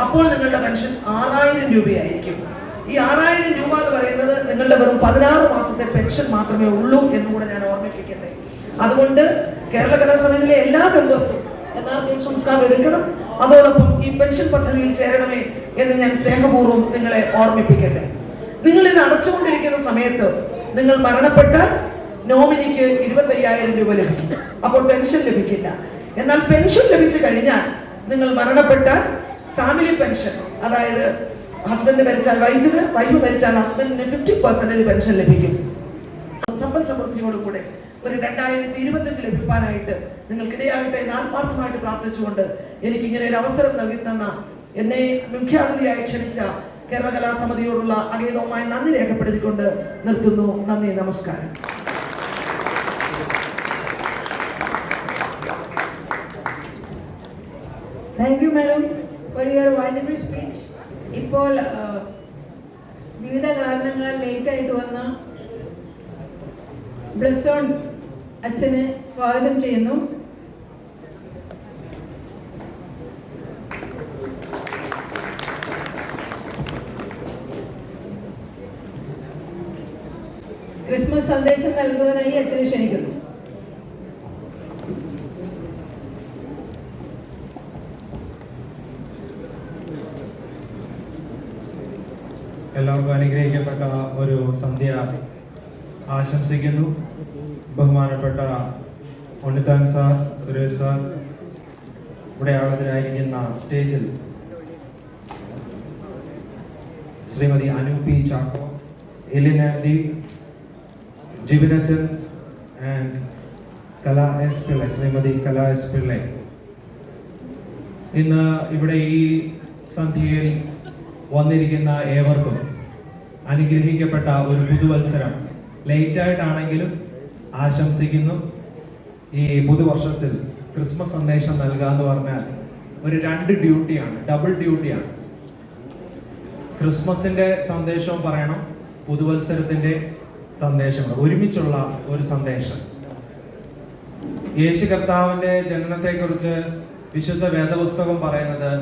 അപ്പോൾ നിങ്ങളുടെ പെൻഷൻ 6000 രൂപയായിരിക്കും. ഈ 6000 രൂപ എന്ന് പറയുന്നത് നിങ്ങളുടെ വെറും 16 മാസത്തെ പെൻഷൻ മാത്രമേ ഉള്ളൂ എന്നുകൂടെ ഞാൻ ഓർമ്മിപ്പിക്കട്ടെ. അതുകൊണ്ട് കേരള കലാസമിതിയിലെ എല്ലാ മെമ്പേഴ്സും യഥാർത്ഥ സംസ്കാരം എടുക്കണം. അതോടൊപ്പം ഈ പെൻഷൻ പദ്ധതിയിൽ ചേരണമേ എന്ന് ഞാൻ സ്നേഹപൂർവ്വം നിങ്ങളെ ഓർമ്മിപ്പിക്കട്ടെ. നിങ്ങൾ ഇത് അടച്ചുകൊണ്ടിരിക്കുന്ന സമയത്ത് നിങ്ങൾ മരണപ്പെട്ടാൽ നോമിനിക്ക് 25,000 രൂപ ലഭിക്കും. അപ്പോൾ പെൻഷൻ ലഭിക്കില്ല. എന്നാൽ പെൻഷൻ ലഭിച്ചു കഴിഞ്ഞാൽ നിങ്ങൾ മരണപ്പെട്ടാൽ ഫാമിലി പെൻഷൻ, അതായത് ഹസ്ബൻഡ് മരിച്ചാൽ വൈഫിന്, വൈഫ് മരിച്ചാൽ ഹസ്ബൻഡിന് 50% പെൻഷൻ ലഭിക്കും. സമ്പൽ സമൃദ്ധിയോടുകൂടെ ഒരു 2025 ലഭിക്കാനായിട്ട് നിങ്ങൾക്കിടയാകട്ടെ എന്ന് ആത്മാർത്ഥമായിട്ട് പ്രാർത്ഥിച്ചുകൊണ്ട് എനിക്ക് ഇങ്ങനെ ഒരു അവസരം നൽകി തന്ന എന്നെ മുഖ്യാതിഥിയായി ക്ഷണിച്ച കേരള കലാസമിതിയോടുള്ള അഗേതവുമായി നന്ദി രേഖപ്പെടുത്തിക്കൊണ്ട് നിർത്തുന്നു. നന്ദി, നമസ്കാരം. Thank you madam for your valuable speech. ഇപ്പോൾ വിവിധ കാരണങ്ങളാൽ ലേറ്റായിട്ട് വന്ന ബ്ലെസ്സോൺ അച്ഛനെ സ്വാഗതം ചെയ്യുന്നു. ക്രിസ്മസ് സന്ദേശം നൽകുവാനായി അച്ഛനെ ക്ഷണിക്കുന്നു. എല്ലാവർക്കും അനുഗ്രഹിക്കപ്പെട്ട ഒരു സന്ധ്യ ആശംസിക്കുന്നു. ബഹുമാനപ്പെട്ട ഉണ്ണിത്താൻ സാർ, സുരേഷ് സാർ, ഇവിടെ ആഗതരായിരിക്കുന്ന സ്റ്റേജിൽ Shrimati Anu P Chacko, Ellen and, ജിബിനച്ചൻ and Kala S Pillai, Shrimati Kala S Pillai. ഇന്ന് ഇവിടെ ഈ സന്ധ്യയിൽ വന്നിരിക്കുന്ന ഏവർക്കും അനുഗ്രഹിക്കപ്പെട്ട ഒരു പുതുവത്സരം ലേറ്റായിട്ടാണെങ്കിലും ആശംസിക്കുന്നു. ഈ പുതുവർഷത്തിൽ ക്രിസ്മസ് സന്ദേശം നൽകുക എന്ന് പറഞ്ഞാൽ ഒരു 2 ഡ്യൂട്ടിയാണ്, ഡബിൾ ഡ്യൂട്ടിയാണ്. ക്രിസ്മസിന്റെ സന്ദേശവും പറയണം, പുതുവത്സരത്തിന്റെ സന്ദേശം, ഒരുമിച്ചുള്ള ഒരു സന്ദേശം. യേശു കർത്താവിന്റെ ജനനത്തെക്കുറിച്ച് വിശുദ്ധ വേദപുസ്തകം പറയുന്നത്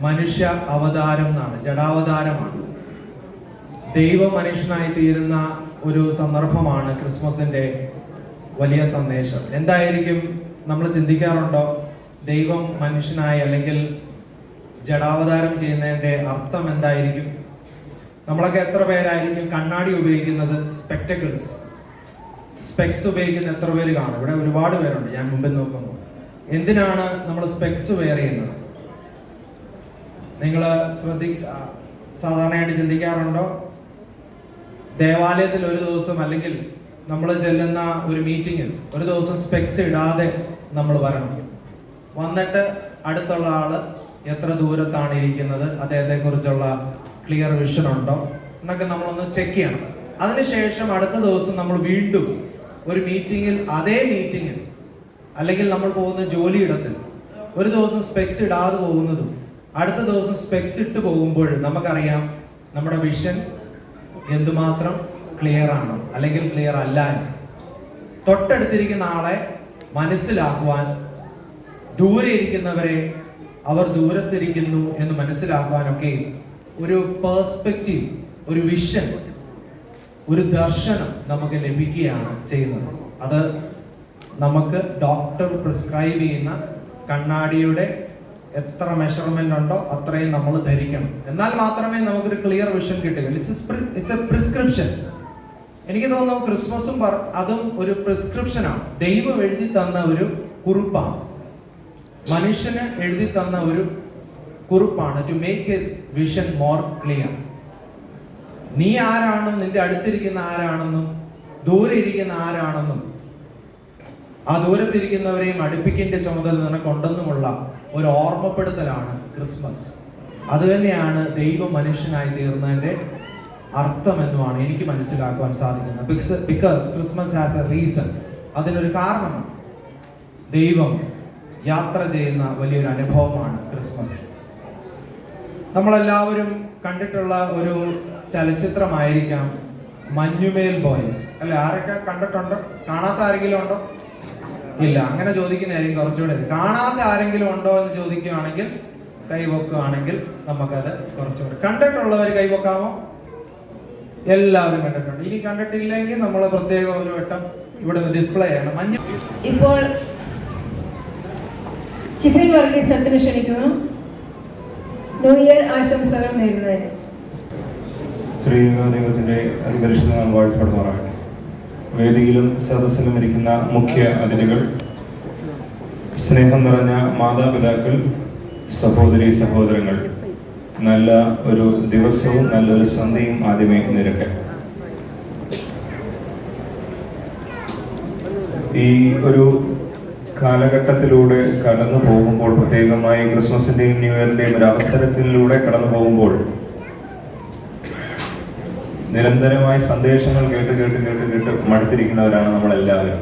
മനുഷ്യ അവതാരം എന്നാണ്, ജഡാവതാരമാണ്. ദൈവം മനുഷ്യനായി തീരുന്ന ഒരു സന്ദർഭമാണ് ക്രിസ്മസിന്റെ വലിയ സന്ദേശം. എന്തായിരിക്കും നമ്മൾ ചിന്തിക്കാറുണ്ടോ? ദൈവം മനുഷ്യനായി അല്ലെങ്കിൽ ജഡാവതാരം ചെയ്യുന്നതിന്റെ അർത്ഥം എന്തായിരിക്കും? നമ്മളൊക്കെ എത്ര പേരായിരിക്കും കണ്ണാടി ഉപയോഗിക്കുന്നത്? സ്പെക്സ് ഉപയോഗിക്കുന്ന എത്ര പേര് കാണും? ഇവിടെ ഒരുപാട് പേരുണ്ട്. ഞാൻ മുമ്പിൽ നോക്കുമ്പോൾ എന്തിനാണ് നമ്മൾ സ്പെക്സ് വെയർ ചെയ്യുന്നത്? നിങ്ങൾ സാധാരണയായിട്ട് ചിന്തിക്കാറുണ്ടോ? ദേവാലയത്തിൽ ഒരു ദിവസം അല്ലെങ്കിൽ നമ്മൾ ചെല്ലുന്ന ഒരു മീറ്റിങ്ങിൽ ഒരു ദിവസം സ്പെക്സ് ഇടാതെ നമ്മൾ വരണം. വന്നിട്ട് അടുത്തുള്ള ആള് എത്ര ദൂരത്താണ് ഇരിക്കുന്നത്, അദ്ദേഹത്തെ കുറിച്ചുള്ള ക്ലിയർ വിഷൻ ഉണ്ടോ എന്നൊക്കെ നമ്മളൊന്ന് ചെക്ക് ചെയ്യണം. അതിനുശേഷം അടുത്ത ദിവസം നമ്മൾ വീണ്ടും ഒരു മീറ്റിങ്ങിൽ, അതേ മീറ്റിങ്ങിൽ അല്ലെങ്കിൽ നമ്മൾ പോകുന്ന ജോലിയിടത്തിൽ ഒരു ദിവസം സ്പെക്സ് ഇടാതെ പോകുന്നതും അടുത്ത ദിവസം സ്പെക്സ് ഇട്ട് പോകുമ്പോൾ നമുക്കറിയാം നമ്മുടെ വിഷൻ എന്തുമാത്രം ക്ലിയർ ആണ് അല്ലെങ്കിൽ ക്ലിയർ അല്ല. തൊട്ടടുത്തിരിക്കുന്ന ആളെ മനസ്സിലാക്കുവാൻ, ദൂരെ ഇരിക്കുന്നവരെ അവർ ദൂരത്തിരിക്കുന്നു എന്ന് മനസ്സിലാക്കുവാനൊക്കെ ഒരു പേഴ്സ്പെക്റ്റീവ്, ഒരു വിഷൻ, ഒരു ദർശനം നമുക്ക് ലഭിക്കുകയാണ് ചെയ്യുന്നത്. അത് നമുക്ക് ഡോക്ടർ പ്രിസ്ക്രൈബ് ചെയ്യുന്ന കണ്ണാടിയുടെ എത്ര മെഷർമെന്റ് ഉണ്ടോ അത്രയും നമ്മൾ ധരിക്കണം. എന്നാൽ മാത്രമേ നമുക്കൊരു ക്ലിയർ വിഷൻ കിട്ടുകയുള്ളൂ. It's A prescription. എനിക്ക് തോന്നുന്നു ക്രിസ്മസും അതും ഒരു പ്രിസ്ക്രിപ്ഷനാണ്. ദൈവം എഴുതി തന്ന ഒരു കുറിപ്പാണ്, മനുഷ്യന് എഴുതി തന്ന ഒരു കുറിപ്പാണ്. To make his vision more clear. നീ ആരാണെന്നും നിന്റെ അടുത്തിരിക്കുന്ന ആരാണെന്നും ദൂരെ ഇരിക്കുന്ന ആരാണെന്നും ആ ദൂരത്തിരിക്കുന്നവരെയും അടുപ്പിക്കേണ്ട ചുമതല നിനക്കുണ്ടെന്നുമുള്ള ഒരു ഓർമ്മപ്പെടുത്തലാണ് ക്രിസ്മസ്. അത് തന്നെയാണ് ദൈവം മനുഷ്യനായി തീർന്നതിന്റെ അർത്ഥം എന്നുമാണ് എനിക്ക് മനസ്സിലാക്കുവാൻ സാധിക്കുന്നത്. Because Christmas has A reason. അതിനൊരു കാരണമാണ്. ദൈവം യാത്ര ചെയ്യുന്ന വലിയൊരു അനുഭവമാണ് ക്രിസ്മസ്. നമ്മളെല്ലാവരും കണ്ടിട്ടുള്ള ഒരു ചലച്ചിത്രമായിരിക്കാം മഞ്ഞുമേൽ ബോയ്സ്, അല്ലെ? ആരൊക്കെ കണ്ടിട്ടുണ്ടോ? കാണാത്ത ആരെങ്കിലും ഉണ്ടോ? ഇല്ല. അങ്ങനെ ചോദിക്കുന്നതായിരിക്കും കുറച്ചുകൂടെ. കാണാത്ത ആരെങ്കിലും ഉണ്ടോ എന്ന് ചോദിക്കുകയാണെങ്കിൽ, കൈവക്കുകയാണെങ്കിൽ നമുക്കത് കുറച്ചുകൂടെ. കണ്ടിട്ടുള്ളവർ കൈവക്കാമോ? എല്ലാവരും കണ്ടിട്ടുണ്ട്. ഇനി കണ്ടിട്ടില്ലെങ്കിൽ നമ്മൾ പ്രത്യേകം ഒരു വട്ടം ഇവിടെ ഡിസ്പ്ലേ ചെയ്യണം. ഇപ്പോൾ ജിബിൻ വർഗീസ് അച്ഛനെ ക്ഷണിക്കുന്നു ന്യൂ ഇയർ ആശംസകൾ നേരുന്നതിന്. ദൈവത്തിന്റെ അതിപരിശുദ്ധ നാം വാഴ്ത്തപ്പെടുന്നവരാണ്. വേദിയിലും സദസ്സിലും ഇരിക്കുന്ന മുഖ്യ അതിഥികൾ, സ്നേഹം നിറഞ്ഞ മാതാപിതാക്കൾ, സഹോദരി സഹോദരങ്ങൾ, നല്ല ഒരു ദിവസവും നല്ലൊരു സന്ധ്യയും ആദ്യമേ നേരട്ടെ. ഈ ഒരു കാലഘട്ടത്തിലൂടെ കടന്നു പോകുമ്പോൾ, പ്രത്യേകമായി ക്രിസ്മസിന്റെയും ന്യൂ ഇയറിന്റെയും ഒരു അവസരത്തിലൂടെ കടന്നു പോകുമ്പോൾ, നിരന്തരമായി സന്ദേശങ്ങൾ കേട്ട് മടുത്തിരിക്കുന്നവരാണ് നമ്മളെല്ലാവരും.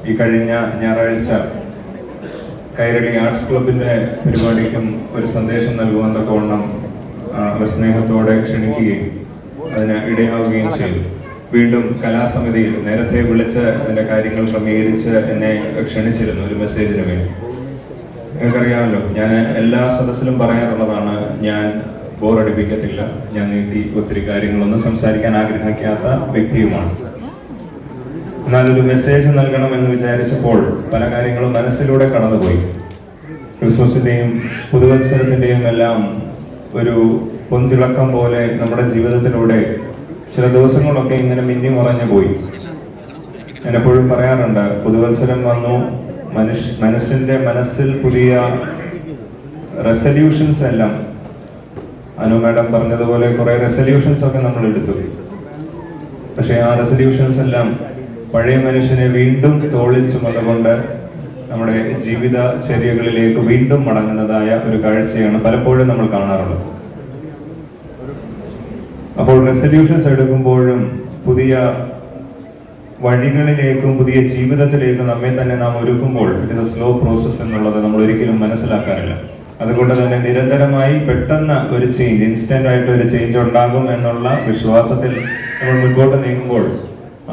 ഈ കഴിഞ്ഞ ഞായറാഴ്ച കൈരളി ആർട്സ് ക്ലബിന്റെ പരിപാടിക്കും ഒരു സന്ദേശം നൽകുവാൻ തക്കവണ്ണം അവർ സ്നേഹത്തോടെ ക്ഷണിക്കുകയും അതിന് ഇടയാവുകയും ചെയ്തു. വീണ്ടും കലാസമിതിയിൽ നേരത്തെ വിളിച്ച് അതിന്റെ കാര്യങ്ങൾ ക്രമീകരിച്ച് എന്നെ ക്ഷണിച്ചിരുന്നു ഒരു മെസ്സേജിന് വേണ്ടി. നിങ്ങൾക്കറിയാമല്ലോ, ഞാൻ എല്ലാ സദസ്സിലും പറയാറുള്ളതാണ്, ഞാൻ ബോറടിപ്പിക്കത്തില്ല, ഞാൻ നീട്ടി ഒത്തിരി കാര്യങ്ങളൊന്നും സംസാരിക്കാൻ ആഗ്രഹിക്കാത്ത വ്യക്തിയുമാണ്. എന്നാൽ ഒരു മെസ്സേജ് നൽകണമെന്ന് വിചാരിച്ചപ്പോൾ പല കാര്യങ്ങളും മനസ്സിലൂടെ കടന്നുപോയി. ക്രിസ്മസിന്റെയും പുതുവത്സരത്തിന്റെയും എല്ലാം ഒരു പൊന്തിളക്കം പോലെ നമ്മുടെ ജീവിതത്തിലൂടെ ചില ദിവസങ്ങളൊക്കെ ഇങ്ങനെ മിന്നി മറഞ്ഞു പോയി. ഞാൻ എപ്പോഴും പറയാറുണ്ട്, പുതുവത്സരം വന്നു, മനുഷ്യന്റെ മനസ്സിൽ പുതിയ റെസല്യൂഷൻസ് എല്ലാം, അനു മാഡം പറഞ്ഞതുപോലെ കുറെ റെസല്യൂഷൻസ് ഒക്കെ നമ്മൾ എടുത്തു. പക്ഷെ ആ റെസല്യൂഷൻസ് എല്ലാം പഴയ മനുഷ്യനെ വീണ്ടും തോളിൽ ചുമന്നുകൊണ്ട് നമ്മുടെ ജീവിതചര്യകളിലേക്ക് വീണ്ടും മടങ്ങുന്നതായ ഒരു കാഴ്ചയാണ് പലപ്പോഴും നമ്മൾ കാണാറുള്ളത്. അപ്പോൾ റെസല്യൂഷൻസ് എടുക്കുമ്പോഴും പുതിയ വഴികളിലേക്കും പുതിയ ജീവിതത്തിലേക്കും നമ്മെ തന്നെ നാം ഒരുക്കുമ്പോൾ it is a slow process എന്നുള്ളത് നമ്മൾ ഒരിക്കലും മനസ്സിലാക്കാറില്ല. അതുകൊണ്ട് തന്നെ നിരന്തരമായി പെട്ടെന്ന് ഒരു ചേഞ്ച്, ഇൻസ്റ്റന്റ് ആയിട്ട് ഒരു ചേഞ്ച് ഉണ്ടാകും എന്നുള്ള വിശ്വാസത്തിൽ നമ്മൾ മുൻപോട്ട് നീങ്ങുമ്പോൾ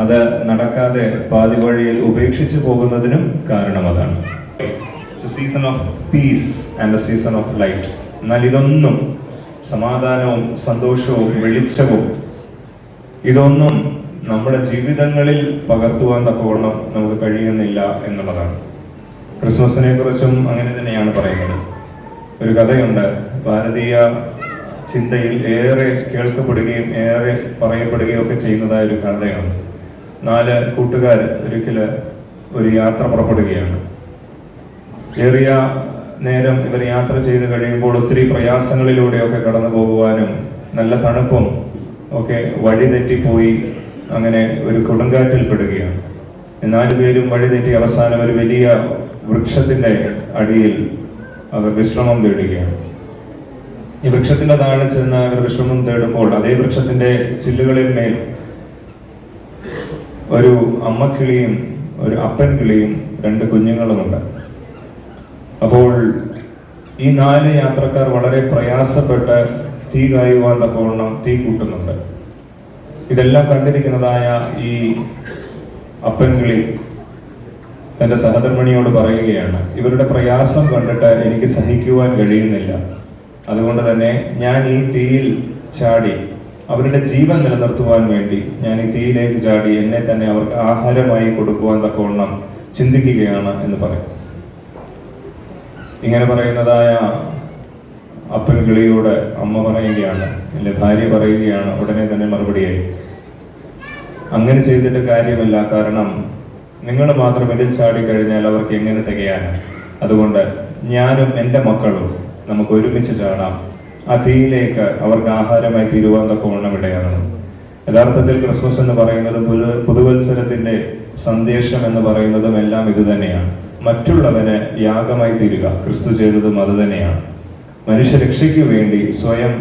അത് നടക്കാതെ പാതി വഴിയിൽ ഉപേക്ഷിച്ചു പോകുന്നതിനും കാരണം അതാണ്. Season of peace and A season of light. എന്നാൽ ഇതൊന്നും, സമാധാനവും സന്തോഷവും വെളിച്ചവും, ഇതൊന്നും നമ്മുടെ ജീവിതങ്ങളിൽ പകർത്തുവാൻ തക്കവണ്ണം നമുക്ക് കഴിയുന്നില്ല എന്നുള്ളതാണ്. ക്രിസ്മസിനെ കുറിച്ചും അങ്ങനെ തന്നെയാണ് പറയുന്നത്. ഒരു കഥയുണ്ട്, ഭാരതീയ ചിന്തയിൽ ഏറെ കേൾക്കപ്പെടുകയും ഏറെ പറയപ്പെടുകയും ഒക്കെ ചെയ്യുന്നതായ ഒരു കഥയാണ്. 4 കൂട്ടുകാർ ഒരിക്കല് ഒരു യാത്ര പുറപ്പെടുകയാണ്. ഏറിയ നേരം ഇവർ യാത്ര ചെയ്ത് കഴിയുമ്പോൾ ഒത്തിരി പ്രയാസങ്ങളിലൂടെയൊക്കെ കടന്നു പോകുവാനും നല്ല തണുപ്പും ഒക്കെ വഴിതെറ്റിപ്പോയി അങ്ങനെ ഒരു കൊടുങ്കാറ്റിൽ പെടുകയാണ്. 4 പേരും വഴിതെറ്റി അവസാനം ഒരു വലിയ വൃക്ഷത്തിന്റെ അടിയിൽ അവർ വിശ്രമം തേടുകയാണ്. ഈ വൃക്ഷത്തിന്റെ താഴെ ചെന്ന് അവർ വിശ്രമം തേടുമ്പോൾ അതേ വൃക്ഷത്തിന്റെ ചില്ലുകളിൽ മേൽ ഒരു അമ്മക്കിളിയും ഒരു അപ്പൻ കിളിയും 2 കുഞ്ഞുങ്ങളുമുണ്ട്. അപ്പോൾ ഈ 4 യാത്രക്കാർ വളരെ പ്രയാസപ്പെട്ട് തീ കായുവാൻ തക്കവണ്ണം തീ കൂട്ടുന്നുണ്ട്. ഇതെല്ലാം കണ്ടിരിക്കുന്നതായ ഈ അപ്പൻ കിളി തന്റെ സഹധർമ്മിണിയോട് പറയുകയാണ്, ഇവരുടെ പ്രയാസം കണ്ടിട്ട് എനിക്ക് സഹിക്കുവാൻ കഴിയുന്നില്ല. അതുകൊണ്ട് തന്നെ ഞാൻ ഈ തീയിൽ ചാടി അവരുടെ ജീവൻ നിലനിർത്തുവാൻ വേണ്ടി ഞാൻ ഈ തീയിലേക്ക് ചാടി എന്നെ തന്നെ അവർക്ക് ആഹാരമായി കൊടുക്കുവാൻ തക്കവണ്ണം ചിന്തിക്കുകയാണ് എന്ന് പറയും. ഇങ്ങനെ പറയുന്നതായ അപ്പൻ കിളിയോട് അമ്മ പറയുകയാണ്, അല്ലെ ഭാര്യ പറയുകയാണ് ഉടനെ തന്നെ മറുപടിയായി, അങ്ങനെ ചെയ്തിട്ട് കാര്യമില്ല, കാരണം നിങ്ങൾ മാത്രം ഇതിൽ ചാടിക്കഴിഞ്ഞാൽ അവർക്ക് എങ്ങനെ തികയാനാണ്? അതുകൊണ്ട് ഞാനും എൻ്റെ മക്കളും നമുക്ക് ഒരുമിച്ച് ചാടാം, ആ തീയിലേക്ക് അവർക്ക് ആഹാരമായി തീരുവാൻ തക്കവണ്ണം ഇടയാകണം. യഥാർത്ഥത്തിൽ ക്രിസ്മസ് എന്ന് പറയുന്നതും പുതുവത്സരത്തിന്റെ സന്ദേശം എന്ന് പറയുന്നതും എല്ലാം ഇത് തന്നെയാണ്. മറ്റുള്ളവന് യാഗമായി തീരുക, ക്രിസ്തു ചെയ്തതും അത് തന്നെയാണ്. മനുഷ്യരക്ഷയ്ക്ക് വേണ്ടി സ്വയം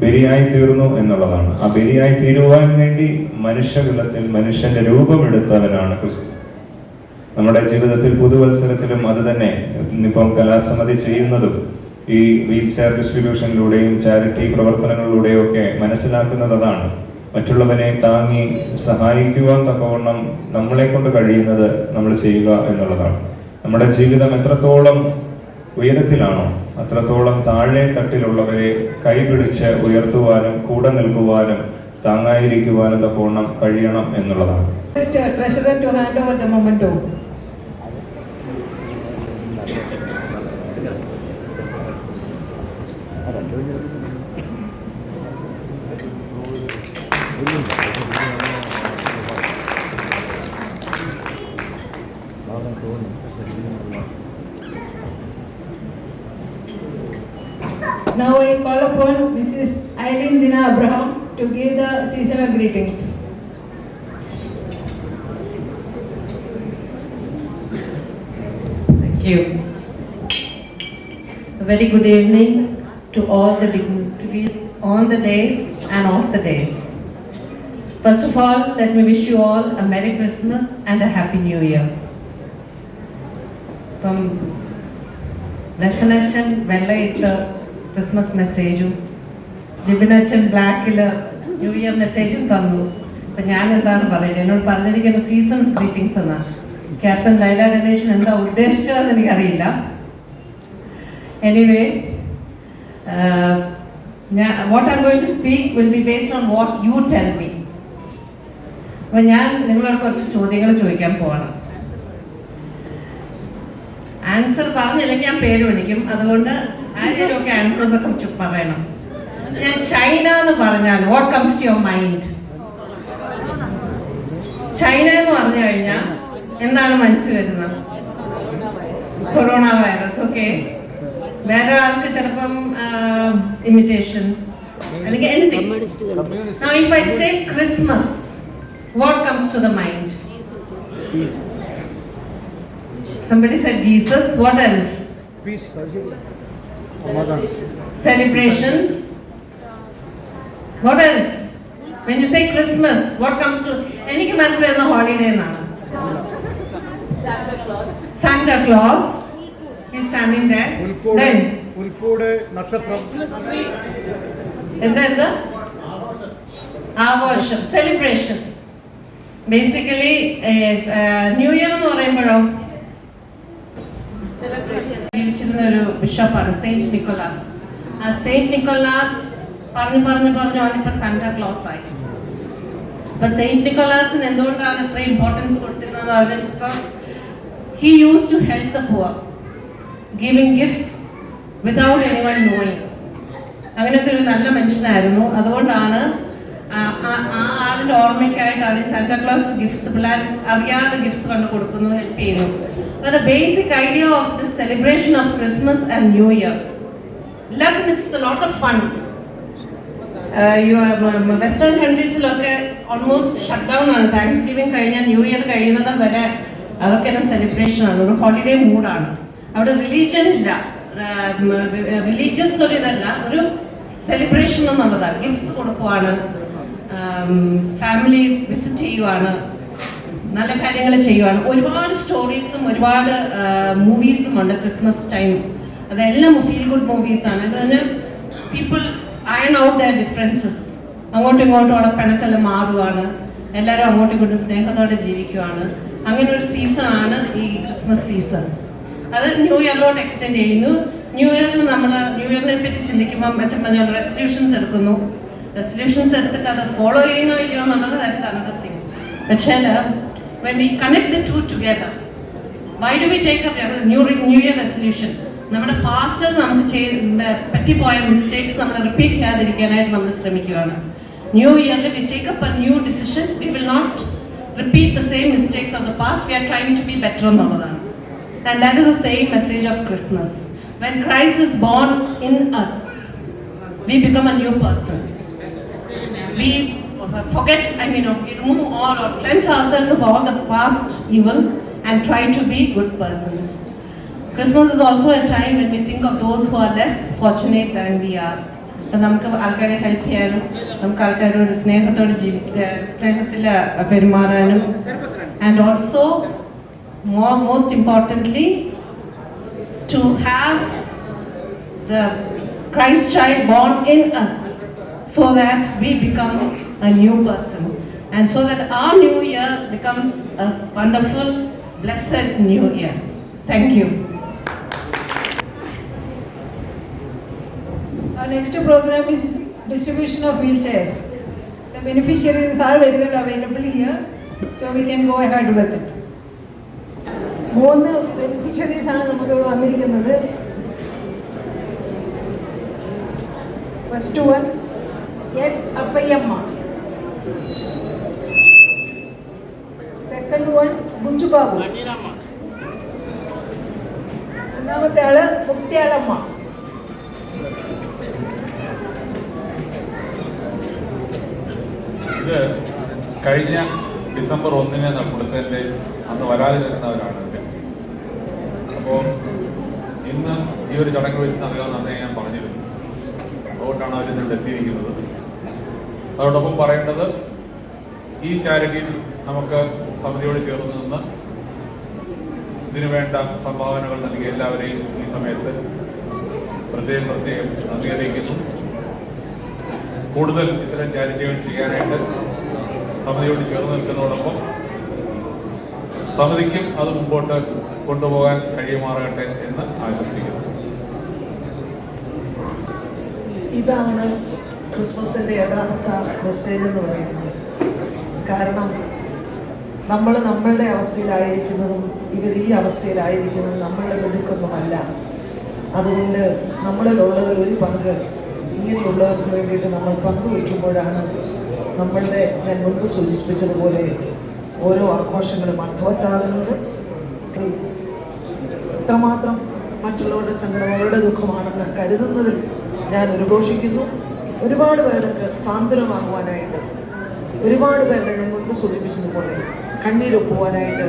ബലിയായി തീർന്നു എന്നുള്ളതാണ്. ആ ബലിയായി തീരുവാൻ വേണ്ടി മനുഷ്യകുലത്തിൽ മനുഷ്യന്റെ രൂപമെടുത്തവനാണ് ക്രിസ്തു. നമ്മുടെ ജീവിതത്തിൽ പുതുവത്സരത്തിലും അത് തന്നെ ഇന്നിപ്പം കലാസമിതി ചെയ്യുന്നതും ഈ വീൽ ചെയർ ഡിസ്ട്രിബ്യൂഷനിലൂടെയും ചാരിറ്റി പ്രവർത്തനങ്ങളിലൂടെയും ഒക്കെ മനസ്സിലാക്കുന്നത് അതാണ്. മറ്റുള്ളവരെ താങ്ങി സഹായിക്കുവാൻ തക്കവണ്ണം നമ്മളെ കൊണ്ട് കഴിയുന്നത് നമ്മൾ ചെയ്യുക എന്നുള്ളതാണ്. നമ്മുടെ ജീവിതം എത്രത്തോളം ഉയരത്തിലാണോ അത്രത്തോളം താഴെ തട്ടിലുള്ളവരെ കൈപിടിച്ച് ഉയർത്തുവാനും കൂടെ നിൽക്കുവാനും താങ്ങായിരിക്കുവാനും തക്കവണ്ണം കഴിയണം എന്നുള്ളതാണ്. Treasurer to hand over the memento. Now I call upon Mrs. Eileen Dina Abraham to give the seasonal greetings. Thank you. A very good evening to all the dignitaries on the days and off the days. First of all, let me wish you all a Merry Christmas and a Happy New Year. From Lesanachan വെള്ളയിട്ട് Christmas മെസ്സേജും ജിബിനച്ചൻ ബ്ലാക്കിൽ new year മെസ്സേജും തന്നു. അപ്പം ഞാൻ എന്താണ് പറയുന്നത്, എന്നോട് പറഞ്ഞിരിക്കുന്ന സീസൺസ് ഗ്രീറ്റിംഗ്സ് എന്നാണ്. ക്യാപ്റ്റൻ ലൈല ഗണേശൻ എന്താ ഉദ്ദേശിച്ചതെന്ന് എനിക്കറിയില്ല. Anyway, what I'm going to speak will be based on what you tell me. അപ്പം ഞാൻ നിങ്ങളോട് കുറച്ച് ചോദ്യങ്ങൾ ചോദിക്കാൻ പോവാണ്. ആൻസർ പറഞ്ഞില്ലെങ്കിൽ ഞാൻ പേര് വിളിക്കും. അതുകൊണ്ട് ആരെയൊക്കെ ആൻസേഴ്സ് ഒക്കെ പറയണം. ഞാൻ ചൈന എന്ന് പറഞ്ഞാൽ what comes to your mind? China എന്ന് പറഞ്ഞു കഴിഞ്ഞാൽ എന്താണ് മനസ്സിൽ വരുന്നത്? Corona virus. ഓക്കെ, വേറെ ആൾക്ക് ചിലപ്പം ഇമിറ്റേഷൻ അല്ലെങ്കിൽ anything. Now if I say Christmas, what comes to the mind? Somebody said Jesus. What else? Peace. Celebrations. What else? When you say Christmas, what comes to? Any മനസ്സിൽ holiday എന്നാണ്. Santa Claus. He's standing there. Then ഉൽക്കൂട് നക്ഷത്രം. എന്താ? ആഘോഷം, celebration. Basically new year എന്ന് പറയുമ്പോഴോ ജീവിച്ചിരുന്ന ഒരു ബിഷപ്പാണ് Saint Nicholas. ആ Saint Nicholas പറഞ്ഞു വന്നിപ്പോ സാന്റാ ക്ലോസ് ആയി. അപ്പൊ സെയിന്റ് നിക്കോളാസിന് എന്തുകൊണ്ടാണ് ഇത്ര ഇമ്പോർട്ടൻസ് കൊടുത്തിരുന്നത് ആലോചിച്ചപ്പോ he used to help the poor, giving gifts without anyone knowing. അങ്ങനത്തെ ഒരു നല്ല മനുഷ്യനായിരുന്നു. അതുകൊണ്ടാണ് ആ ആളിന്റെ ഓർമ്മയ്ക്കായിട്ടാണ് ഈ സാന്റാ ക്ലോസ് ഗിഫ്റ്റ്സ് പിള്ളേർ അറിയാതെ ഗിഫ്റ്റ്സ് കൊണ്ട് കൊടുക്കുന്നു, ഹെൽപ്പ് ചെയ്യുന്നു. But the basic idea of this celebration of Christmas and New Year, it's a lot of fun. Western countries-ലൊക്കെ ഓൾമോസ്റ്റ് ഷട്ട് ഡൗൺ ആണ്. താങ്ക്സ് ഗിവിംഗ് കഴിഞ്ഞാൽ ന്യൂ ഇയർ കഴിയുന്നത് വരെ അവർക്കെല്ലാം സെലിബ്രേഷൻ ആണ്, ഒരു ഹോളിഡേ മൂഡാണ്. അവിടെ റിലീജിയൻ ഇല്ല, റിലീജിയസ് ഒരു ഇതല്ല, ഒരു സെലിബ്രേഷൻ എന്നുള്ളതാണ്. ഗിഫ്റ്റ്സ് കൊടുക്കുവാണ്, ഫാമിലി വിസിറ്റ് ചെയ്യുവാണ്, നല്ല കാര്യങ്ങൾ ചെയ്യുവാണ്. ഒരുപാട് സ്റ്റോറീസും ഒരുപാട് മൂവീസും ഉണ്ട് ക്രിസ്മസ് ടൈം. അതെല്ലാം ഫീൽ ഗുഡ് മൂവീസാണ്. എന്ന് പറഞ്ഞാൽ people iron out their differences. അങ്ങോട്ടും ഇങ്ങോട്ടും ഉള്ള പിണക്കെല്ലാം മാറുവാണ്, എല്ലാവരും അങ്ങോട്ടും ഇങ്ങോട്ടും സ്നേഹത്തോടെ ജീവിക്കുവാണ്. അങ്ങനെ ഒരു സീസണാണ് ഈ ക്രിസ്മസ് സീസൺ. അത് ന്യൂ ഇയറിലോട്ട് എക്സ്റ്റെൻഡ് ചെയ്യുന്നു. ന്യൂ ഇയറിൽ നമ്മൾ ന്യൂ ഇയറിനെ പറ്റി ചിന്തിക്കുമ്പോൾ അച്ഛൻ പറഞ്ഞ റെസൊല്യൂഷൻസ് എടുക്കുന്നു. റെസൊല്യൂഷൻസ് എടുത്തിട്ട് അത് ഫോളോ ചെയ്യുന്നോ ഇല്ലയോ എന്നുള്ളത് ദാറ്റ്സ് അനദർ തിങ്. പക്ഷേ when we connect the two together, why do we take a new year resolution? നമ്മുടെ പാസ്റ്റിൽ നമുക്ക് പറ്റിപ്പോയ മിസ്റ്റേക്സ് നമ്മൾ റിപ്പീറ്റ് ചെയ്യാതിരിക്കാനായിട്ട് നമ്മൾ ശ്രമിക്കുകയാണ്. ന്യൂ ഇയറിൽ we take up a new decision. We will not repeat the same mistakes of the past. We are trying to be better എന്നുള്ളതാണ്. And that is the same message of Christmas. When Christ is born in us, we become a new person. We forget, we remove all or cleanse ourselves of all the past evil and try to be good persons. Christmas is also a time when we think of those who are less fortunate than we are. നമുക്ക് ആൾക്കാരെ help ചെയ്യാനും നമുക്ക് ആൾക്കാരോട് സ്നേഹത്തോടെ സ്നേഹത്തിൽ പെരുമാറാനും. And also most importantly, to have the Christ child born in us, so that we become a new person, and so that our new year becomes a wonderful, blessed new year. Thank you. Our next program is distribution of wheelchairs. The beneficiaries are very well available here, so we can go ahead with it. 3 beneficiaries ആണ് നമുക്ക് ഇവിടെ വന്നിരിക്കുന്നത്. First one, yes, Appayamma. Second one, Bunju Babu. മൂന്നാമത്തെ ആള് മുക്തിയാലമ്മ. ഇത് കഴിഞ്ഞ December 1 കൊടുത്തതിൻ്റെ അന്ന് വരാതെ നിൽക്കുന്നവരാണ് ഇവര്. അപ്പോൾ ഇന്ന് ഈ ഒരു ചടങ്ങ് വെച്ച് നൽകാമെന്ന് അന്നേ ഞാൻ പറഞ്ഞിരുന്നു. അതുകൊണ്ടാണ് അവർ ഇവിടെ എത്തിയിരിക്കുന്നത്. അതോടൊപ്പം പറയേണ്ടത്, ഈ ചാരിറ്റിയിൽ നമുക്ക് സമിതിയോട് ചേർന്ന് നിന്ന് ഇതിനു വേണ്ട സംഭാവനകൾ നൽകിയ എല്ലാവരെയും ഈ സമയത്ത് പ്രത്യേകം നന്ദി അറിയിക്കുന്നു. കൂടുതൽ ഇത്തരം ചാരിറ്റികൾ ചെയ്യാനായിട്ട് സമിതിയോട് ചേർന്ന് നിൽക്കുന്നതോടൊപ്പം സമിതിക്കും അത് മുമ്പോട്ട് കൊണ്ടുപോകാൻ കഴിയുമാറാകട്ടെ എന്ന് ആശംസിക്കുന്നു. ഇതാണ് ക്രിസ്മസിൻ്റെ യഥാർത്ഥ മെസ്സേജ് എന്ന് പറയുന്നത്. കാരണം നമ്മൾ നമ്മളുടെ അവസ്ഥയിലായിരിക്കുന്നതും ഇവർ ഈ അവസ്ഥയിലായിരിക്കുന്നതും നമ്മളുടെ മിടുക്കൊന്നുമല്ല. അതുകൊണ്ട് നമ്മളിലുള്ളതിൽ ഒരു പങ്ക് ഇങ്ങനെയുള്ളവർക്ക് വേണ്ടിയിട്ട് നമ്മൾ പങ്കുവയ്ക്കുമ്പോഴാണ് നമ്മളുടെ, ഞാൻ മുൻപ് സൂചിപ്പിച്ചതുപോലെ, ഓരോ ആഘോഷങ്ങളും അർത്ഥവത്താകുന്നത്. എത്രമാത്രം മറ്റുള്ളവരുടെ സങ്കടം അവരുടെ ദുഃഖമാണെന്ന് കരുതുന്നതിൽ ഞാൻ ഉദ്ഘോഷിക്കുന്നു. ഒരുപാട് പേർക്ക് സാന്ത്വനമാകുവാനായിട്ട്, ഒരുപാട് പേരുടെ ഞാൻ മുൻപ് സൂചിപ്പിച്ചതുപോലെ കണ്ണീരൊപ്പുവാനായിട്ട്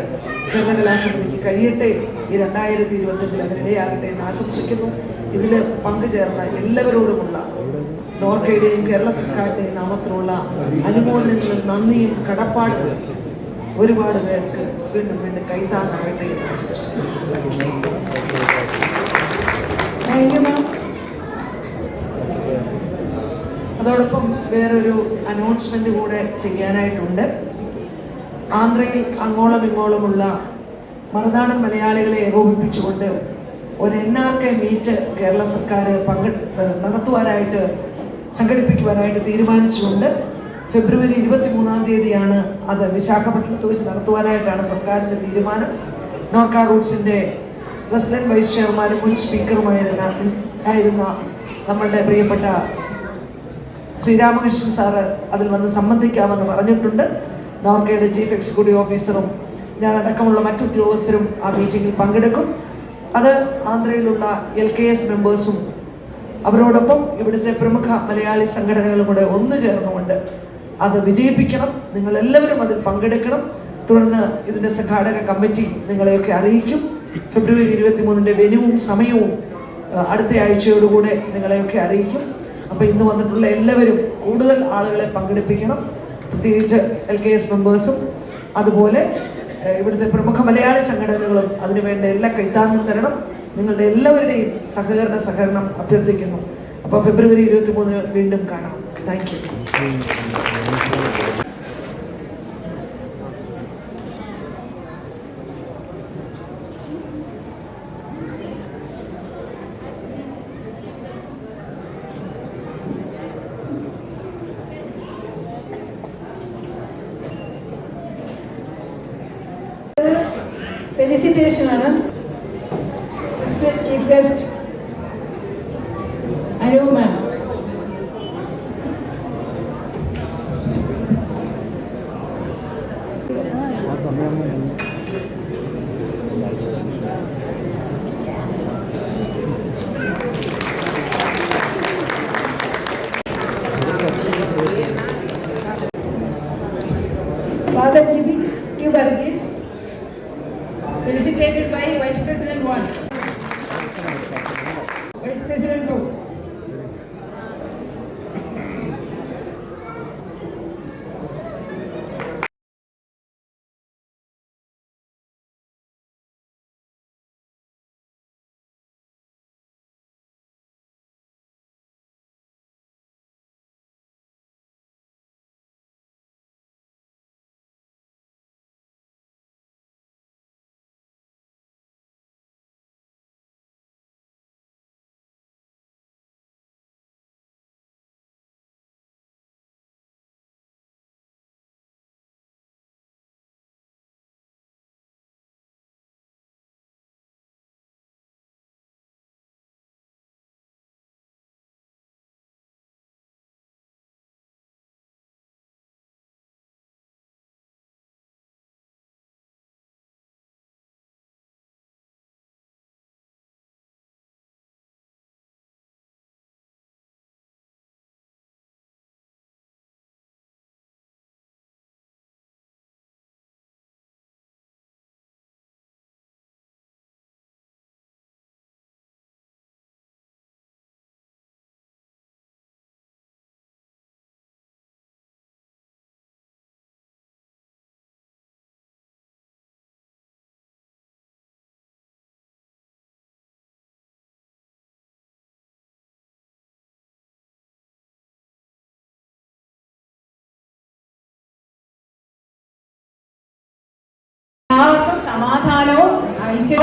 കേരളകലാസമിതിക്ക് കഴിയട്ടെ. ഈ 2025 അതിനിടയാകട്ടെ എന്ന് ആശംസിക്കുന്നു. ഇതിൽ പങ്കുചേർന്ന എല്ലാവരോടുമുള്ള നോർക്കയുടെയും കേരള സർക്കാരിൻ്റെയും നാമത്തിലുള്ള അനുമോദനങ്ങളും നന്ദിയും കടപ്പാടും ഒരുപാട് പേർക്ക് വീണ്ടും വീണ്ടും കൈത്താങ്ങാകട്ടെ എന്ന് ആശംസിക്കുന്നു. അതോടൊപ്പം വേറൊരു അനൗൺസ്മെന്റ് കൂടെ ചെയ്യാനായിട്ടുണ്ട്. ആന്ധ്രയിൽ അങ്ങോളം ഇങ്ങോളമുള്ള മറുനാടൻ മലയാളികളെ ഏകോപിപ്പിച്ചുകൊണ്ട് ഒരു NRK മീറ്റ് കേരള സർക്കാർ സംഘടിപ്പിക്കുവാനായിട്ട് തീരുമാനിച്ചുകൊണ്ട് ഫെബ്രുവരി 23-ാം തീയതിയാണ് അത് വിശാഖപട്ടണത്ത് വെച്ച് നടത്തുവാനായിട്ടാണ് സർക്കാരിൻ്റെ തീരുമാനം. നോർക്ക റൂട്ട്സിൻ്റെ പ്രസിഡന്റ് വൈസ് ചെയർമാനും മുൻ സ്പീക്കറുമായിരുന്ന നമ്മളുടെ പ്രിയപ്പെട്ട ശ്രീരാമകൃഷ്ണൻ സാറ് അതിൽ വന്ന് സംബന്ധിക്കാമെന്ന് പറഞ്ഞിട്ടുണ്ട്. നോർക്കയുടെ ചീഫ് എക്സിക്യൂട്ടീവ് ഓഫീസറും ഞാനടക്കമുള്ള മറ്റു ഉദ്യോഗസ്ഥരും ആ മീറ്റിങ്ങിൽ പങ്കെടുക്കും. അത് ആന്ധ്രയിലുള്ള LKS മെമ്പേഴ്സും അവരോടൊപ്പം ഇവിടുത്തെ പ്രമുഖ മലയാളി സംഘടനകളും കൂടെ ഒന്നു ചേർന്നുകൊണ്ട് അത് വിജയിപ്പിക്കണം. നിങ്ങളെല്ലാവരും അതിൽ പങ്കെടുക്കണം. തുടർന്ന് ഇതിൻ്റെ സംഘാടക കമ്മിറ്റി നിങ്ങളെയൊക്കെ അറിയിക്കും. ഫെബ്രുവരി 23-ന്റെ വെന്യൂവും സമയവും അടുത്ത ആഴ്ചയോടുകൂടെ നിങ്ങളെയൊക്കെ അറിയിക്കും. അപ്പോൾ ഇന്ന് വന്നിട്ടുള്ള എല്ലാവരും കൂടുതൽ ആളുകളെ പങ്കെടുപ്പിക്കണം. പ്രത്യേകിച്ച് LKS മെമ്പേഴ്സും അതുപോലെ ഇവിടുത്തെ പ്രമുഖ മലയാളി സംഘടനകളും അതിനുവേണ്ട എല്ലാ കൈത്താങ്ങും തരണം. നിങ്ങളുടെ എല്ലാവരുടെയും സഹകരണം അഭ്യർത്ഥിക്കുന്നു. അപ്പോൾ ഫെബ്രുവരി 23 വീണ്ടും കാണാം. Thank you. Felicitation ആണ്. Chief guest Anu ma'am. Father G.B. Varghese, felicitated by Vice President 1, Vice President 2.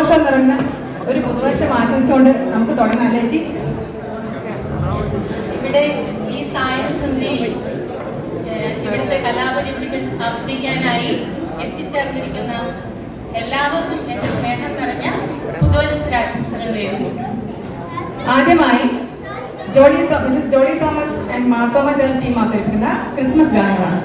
സന്തോഷം നിറഞ്ഞ ഒരു പുതുവർഷം ആശംസിച്ചുകൊണ്ട് നമുക്ക് തുടങ്ങാം ചേച്ചി. ഇവിടെ ഈ സായം സന്ധ്യയിൽ ഇവിടുത്തെ കലാപരിപാടികൾ ആസ്വദിക്കാനായി എത്തിച്ചേർന്നിരിക്കുന്ന എല്ലാവർക്കും എൻ്റെ സ്നേഹം നിറഞ്ഞ പുതുവത്സരാശംസകൾ നേരുന്നു. ആദ്യമായി Mrs Jolly Thomas and Marthoma church team അവതരിപ്പിക്കുന്ന ക്രിസ്മസ് ഗാനങ്ങളാണ്.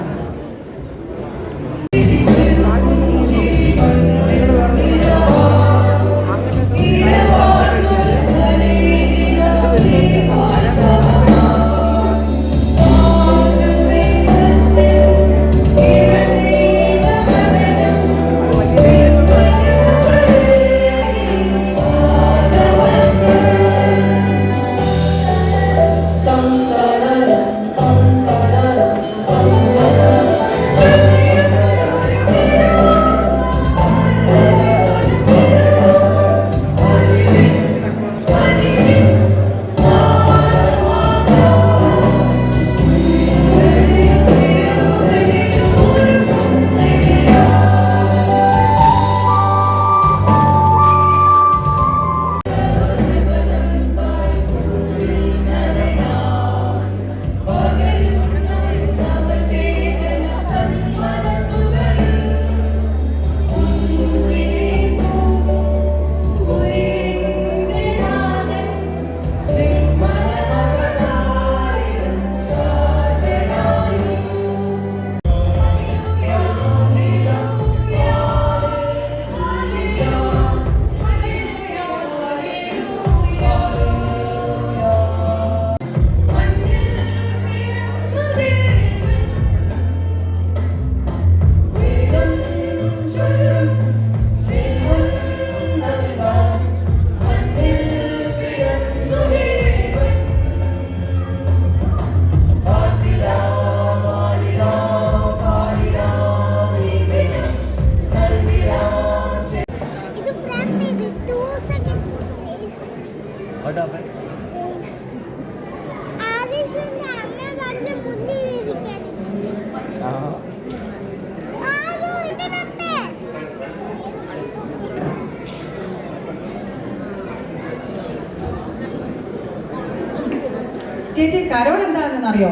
ചേച്ചി കരോൾ എന്താണെന്ന് അറിയോ?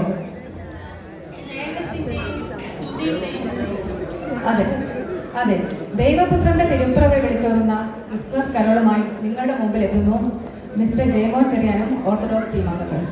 അതെ അതെ, ദൈവപുത്രന്റെ തിരുപ്പിറവി വിളിച്ചോതുന്ന ക്രിസ്മസ് കരോളുമായി നിങ്ങളുടെ മുമ്പിൽ എത്തുന്നു മിസ്റ്റർ ജയമോ ചെറിയാനും ഓർത്തഡോക്സ് ടീം അംഗങ്ങൾ.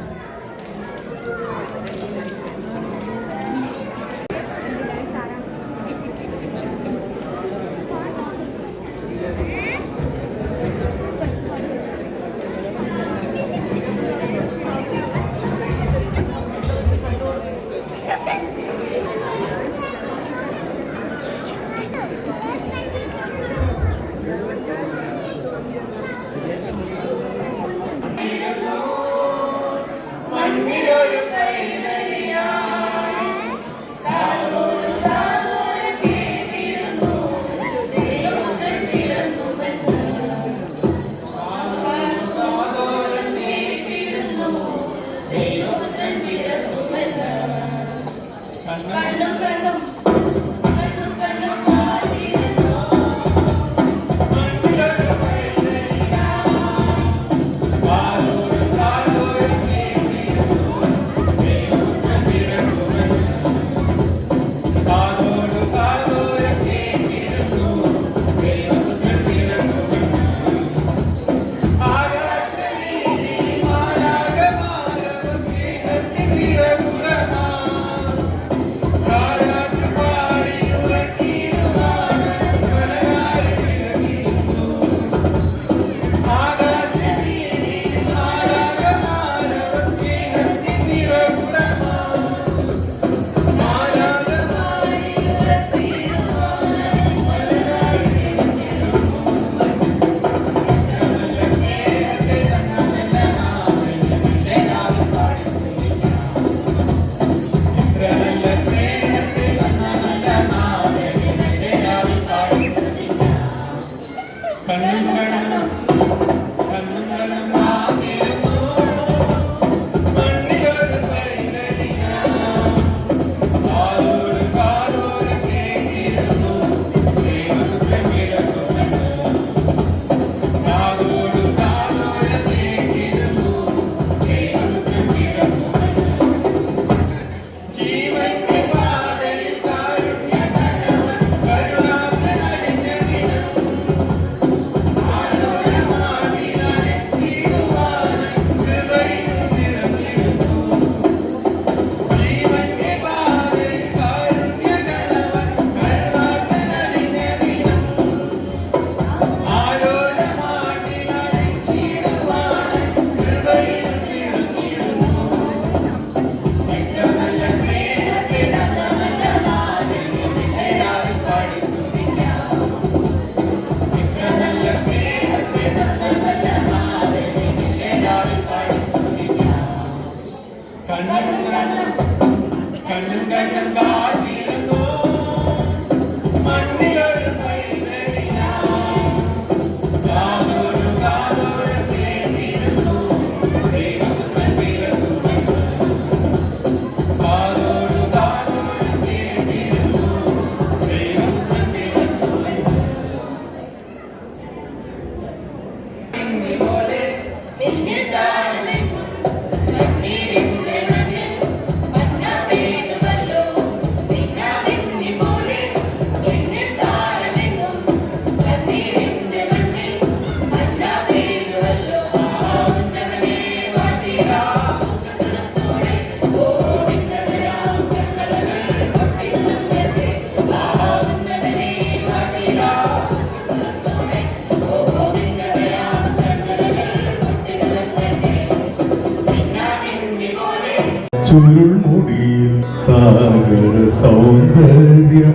ചുരുൾമുടിയിൽ സാഗര സൗന്ദര്യം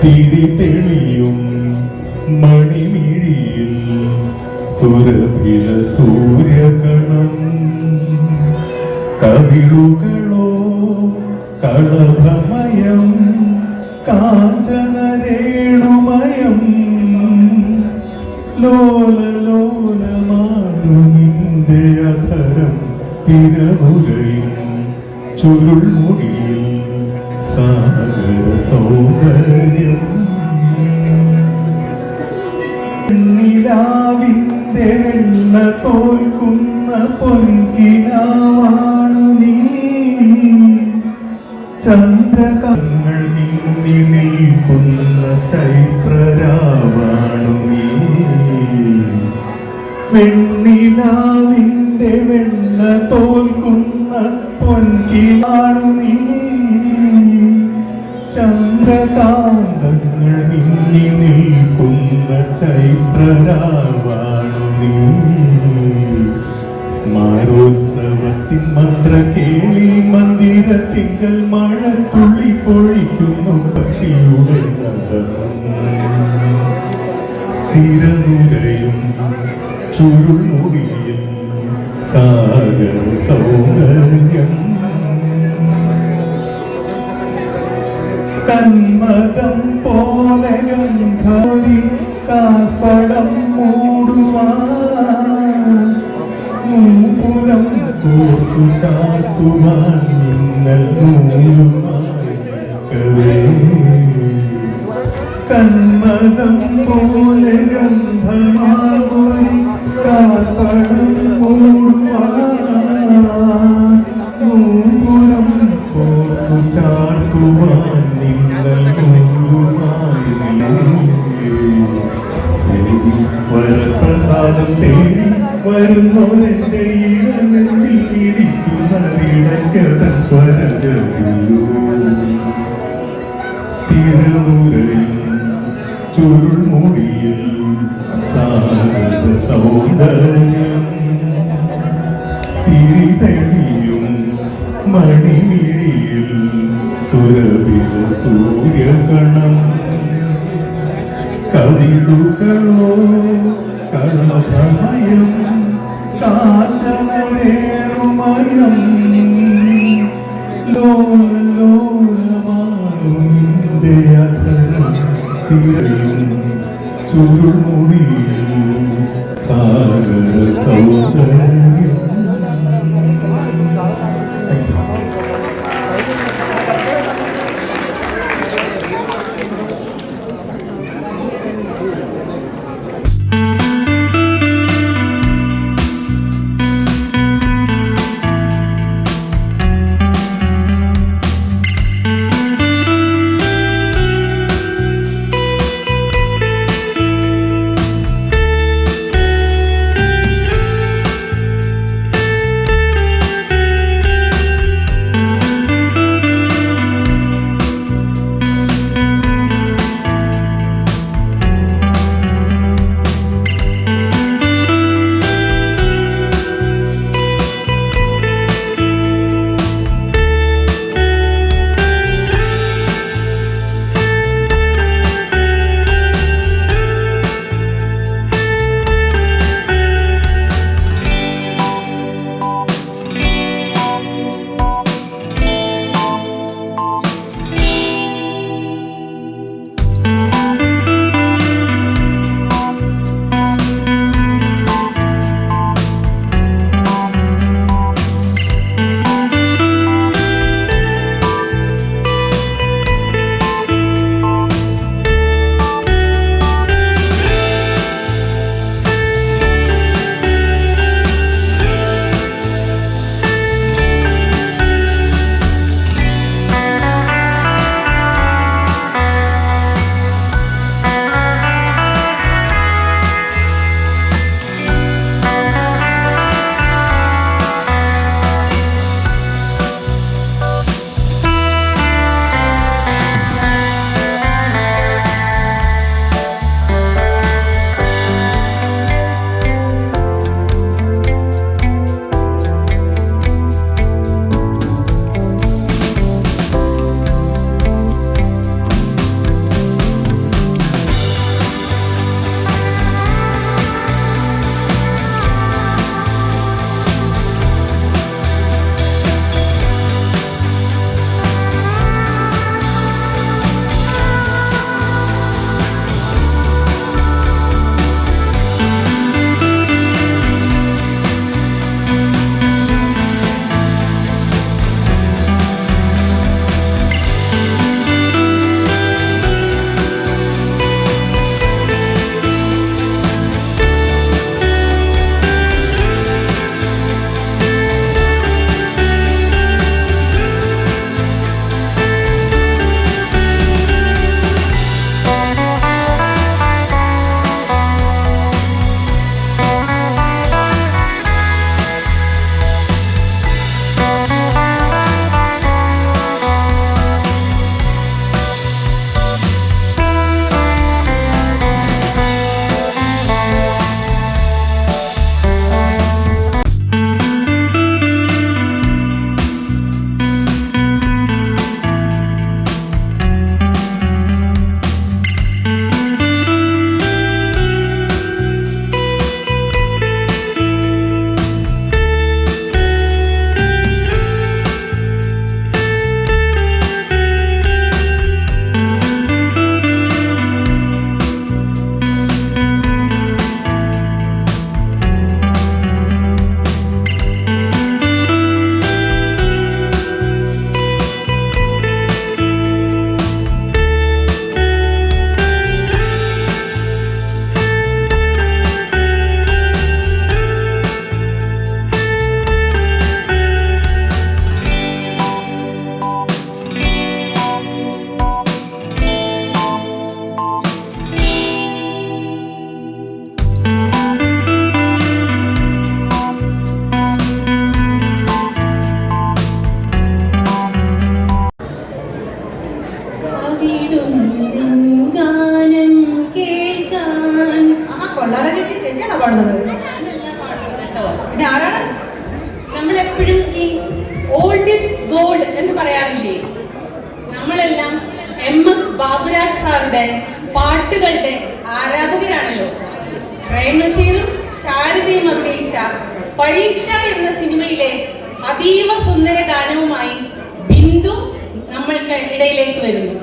തിരി തെളിയും മണിമിഴിയിൽ സുരഭില സൂര്യഗണം കവിളുകളോ കളഭമയം കാഞ്ചനരേണുമയം ലോലലോലമാണു നിന്റെ അധരം തിരമുരയും ചുരുൾമുടിയിൽ സാഗര സൗന്ദര്യം നിലാവിന്റെ വെണ്ണ തോൽക്കുന്ന പൊൻകിനാവാണു നീ ചന്ദ്രകങ്ങൾ മിന്നി നിൽക്കുന്ന ചൈത്രരാവാണു നീ വെണ്ണിലാവിന്റെ വെണ്ണ തോൽക്കുന്ന പൊൻകിനാണു നീ ചന്ദ്രകാന്തങ്ങൾ മിന്നി നിൽക്കുന്ന ചൈത്രരാവാണു നീ മാരോത്സവത്തിൻ മന്ത്ര കേളി മന്ദിരത്തിങ്കൽ മഴ തുള്ളി പൊഴിക്കുന്നു പക്ഷിയുടെ നടനം തിരനുരയും ചുരുൾമുടിയിൽ സാഗര സൗന്ദര്യം കന്മദം പോലെ ഗന്ധരി കാപ്പടം മൂടുവാൻ നൂപുരം കോർത്തു ചാർത്തുവാൻ മിന്നൽ നൂലുമായി കന്മദം പോലെ ഗന്ധമാകുരി കാപ്പടം മൂടുവാൻ നൂപുരം കോർത്തു ചാർത്തുവാൻ വരപ്രസാദം തേടി വരുന്നോരെന്റെ ഇടനെഞ്ചിൽ ഇടിക്കുന്നതിടയ്ക്കതൻ സ്വരജവില്ലു തിരമുരയും ചുരുൾമുടിയിൽ സാഗര സൗന്ദര്യം തിരിതെളിയും മണിമിഴിയിൽ സുരഭില സൂര്യഗണം കവിളുകളോ കളഭമയം കാഞ്ചനരേണുമയം ലോലലോലമാണു നിന്റെ അധരം തിരയും ചുരുൾമുടിയിൽ സാഗര സൗന്ദര്യം. എന്ന് പറയാറില്ലേ, നമ്മളെല്ലാം MS ബാബുരാജ് സാറുടെ പാട്ടുകളുടെ ആരാധകരാണല്ലോ. പ്രേംനസീറും ശാരദയും അഭിനയിച്ച പരീക്ഷ എന്ന സിനിമയിലെ അതീവ സുന്ദര ഗാനവുമായി ബിന്ദു നമ്മൾക്ക് ഇടയിലേക്ക് വരുന്നു.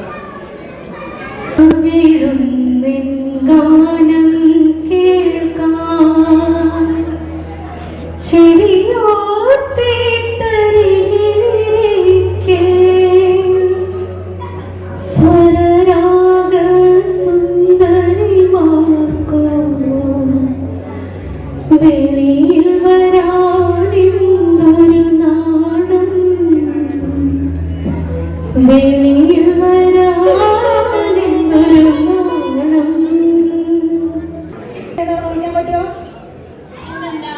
ഗാനം കേൾക്കാൻ ചെവിയോർത്തിട്ടരികിലിരിക്കെ സ്വരരാഗ സുന്ദരിമാർക്കോ വെളിയിൽ വരാനെന്തൊരു നാണം, വെളിയിൽ വരാനെന്തൊരു നാണം. ചോദിക്കാൻ പറ്റുമോ? അതെന്താ?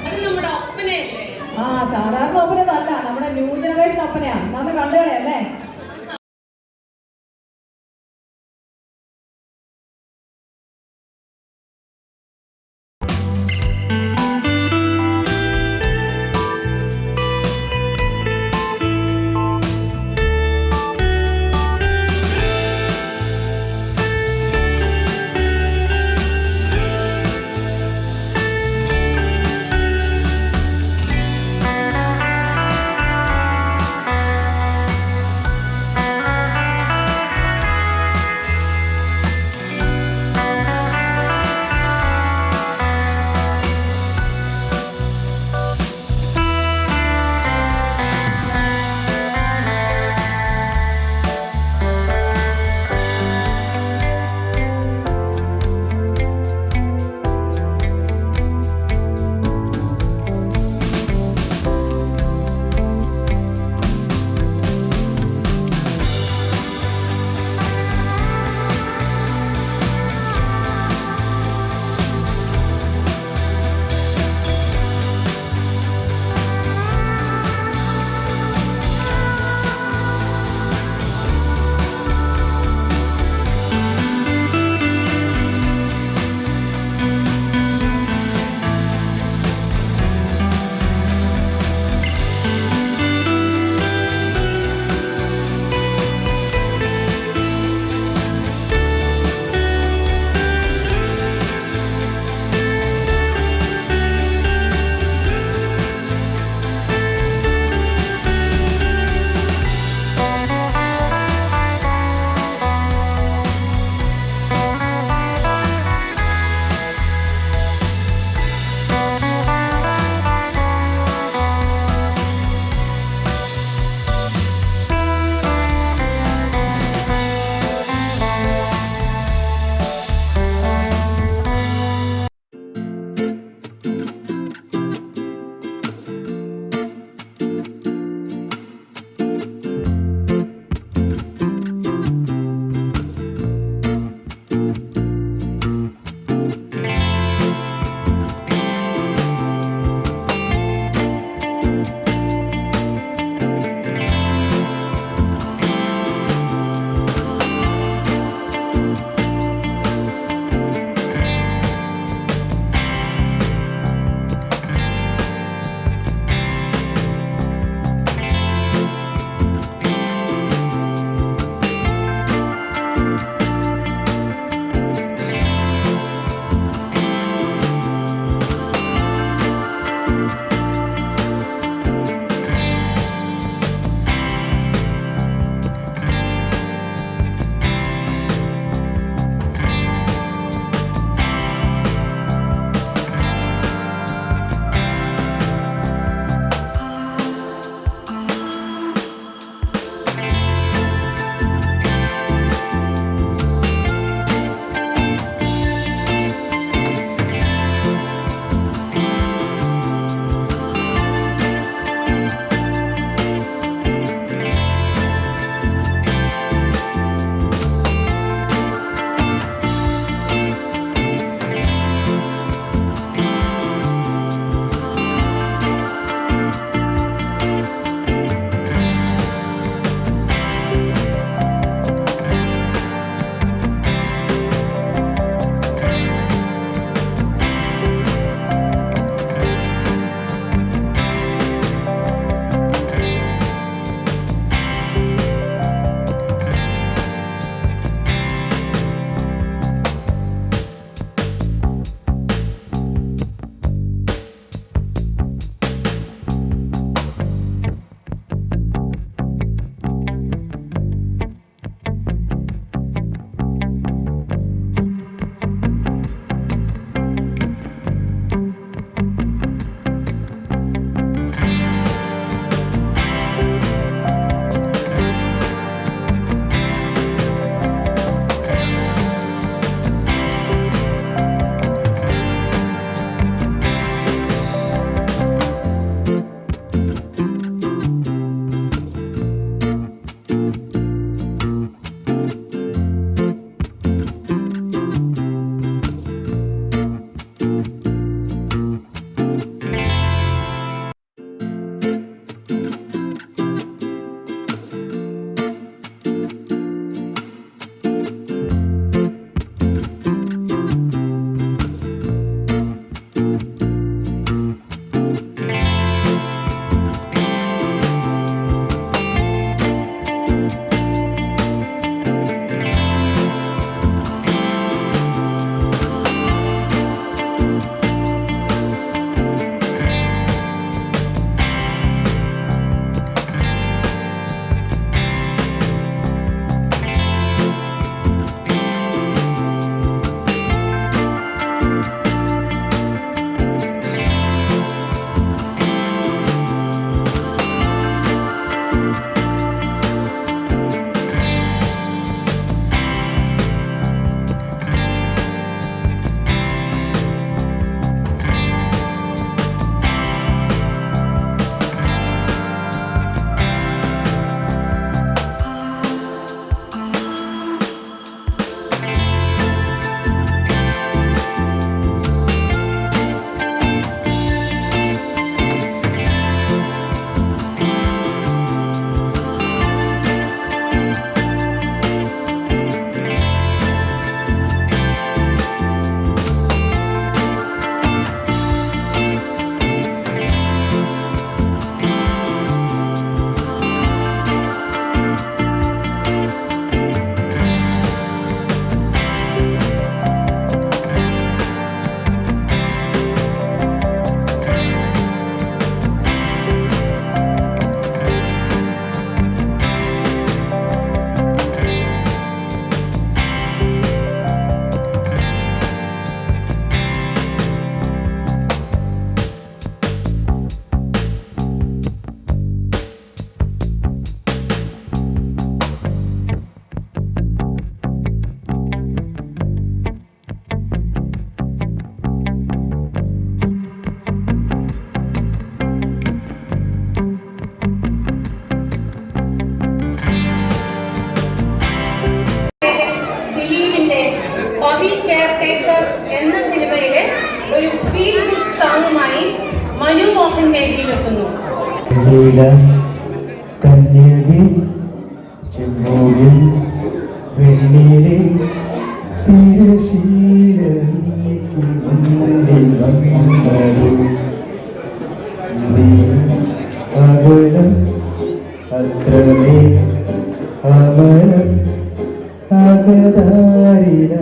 അത് നമ്മുടെ ഒപ്പനയല്ലേ? ആ, സാധാരണ ഒപ്പനതല്ല, നമ്മുടെ ന്യൂ ജനറേഷൻ ഒപ്പനയാണ്. അന്ന് കണ്ടുകളെ അല്ലേ? ബി കെയർ ടേക്കർ എന്ന സിനിമയിലെ ഒരു ഫീൽ ഗുഡ് സോങ്ങുമായി മനു മോഹൻ വേദിയിലെത്തുന്നു. കന്യകി ചെമ്മൂരിൽ വെണ്ണിലെ തിരശീലീക്ക് മുന്നിൽ വന്നൊരു അകലം അത്രമേ അമരം അകതാരിലായി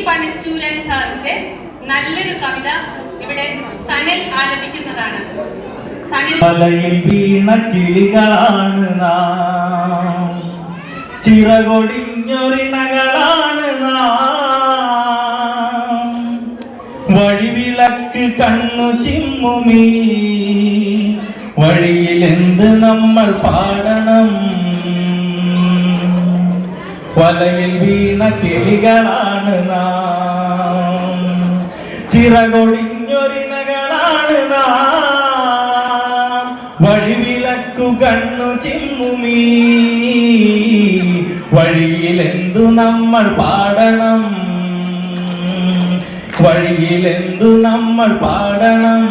പനച്ചൂരൻ സാറിന്റെ നല്ലൊരു കവിത ഇവിടെ സനൽ ആലപിക്കുന്നതാണ്. തലയിൽ വീണ കിളികളാണ് നാം, ചിറകൊടിഞ്ഞൊരിണകളാണ് നാം, വഴിവിളക്ക് കണ്ണു ചിമ്മുമീ വഴിയിലെന്ത് നമ്മൾ പാടണം. വലയിൽ വീണ കിളികളാണ് നാം, ചിറകൊടിഞ്ഞൊരിണകളാണ് നാം, വഴിവിളക്കു കണ്ണു ചിമ്മുമീ വഴിയിലെന്തു നമ്മൾ പാടണം. വഴിയിലെന്തു നമ്മൾ പാടണം.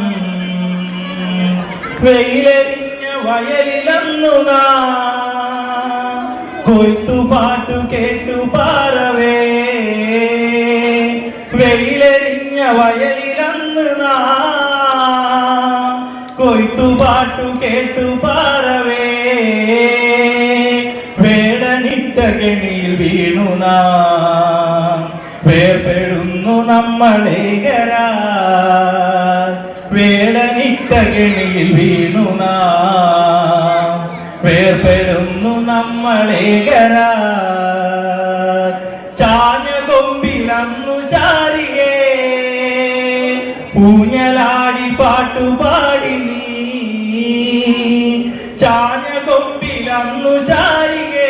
വെയിലെറിഞ്ഞ വയലിലന്നു നാം കൊയ്ത്തുപാട്ടു കേട്ടു പാറവേ. വെയിലെറിഞ്ഞ വയലിലന്ന് നാം കൊയ്ത്തുപാട്ടു കേട്ടു പാറവേ. വേടനിട്ട കെണിയിൽ വീണു നാം വേർപെടുന്നു നമ്മളേകരാ. വേടനിട്ട കെണിയിൽ വീണു നാം വേർപെടുന്നു നമ്മളേകരാ. ചാഞ്ഞ കൊമ്പിലന്നു ശാരികേ ഊഞ്ഞലാടി പാട്ടുപാടി നീ. ചാഞ്ഞ കൊമ്പിലന്നു ശാരികേ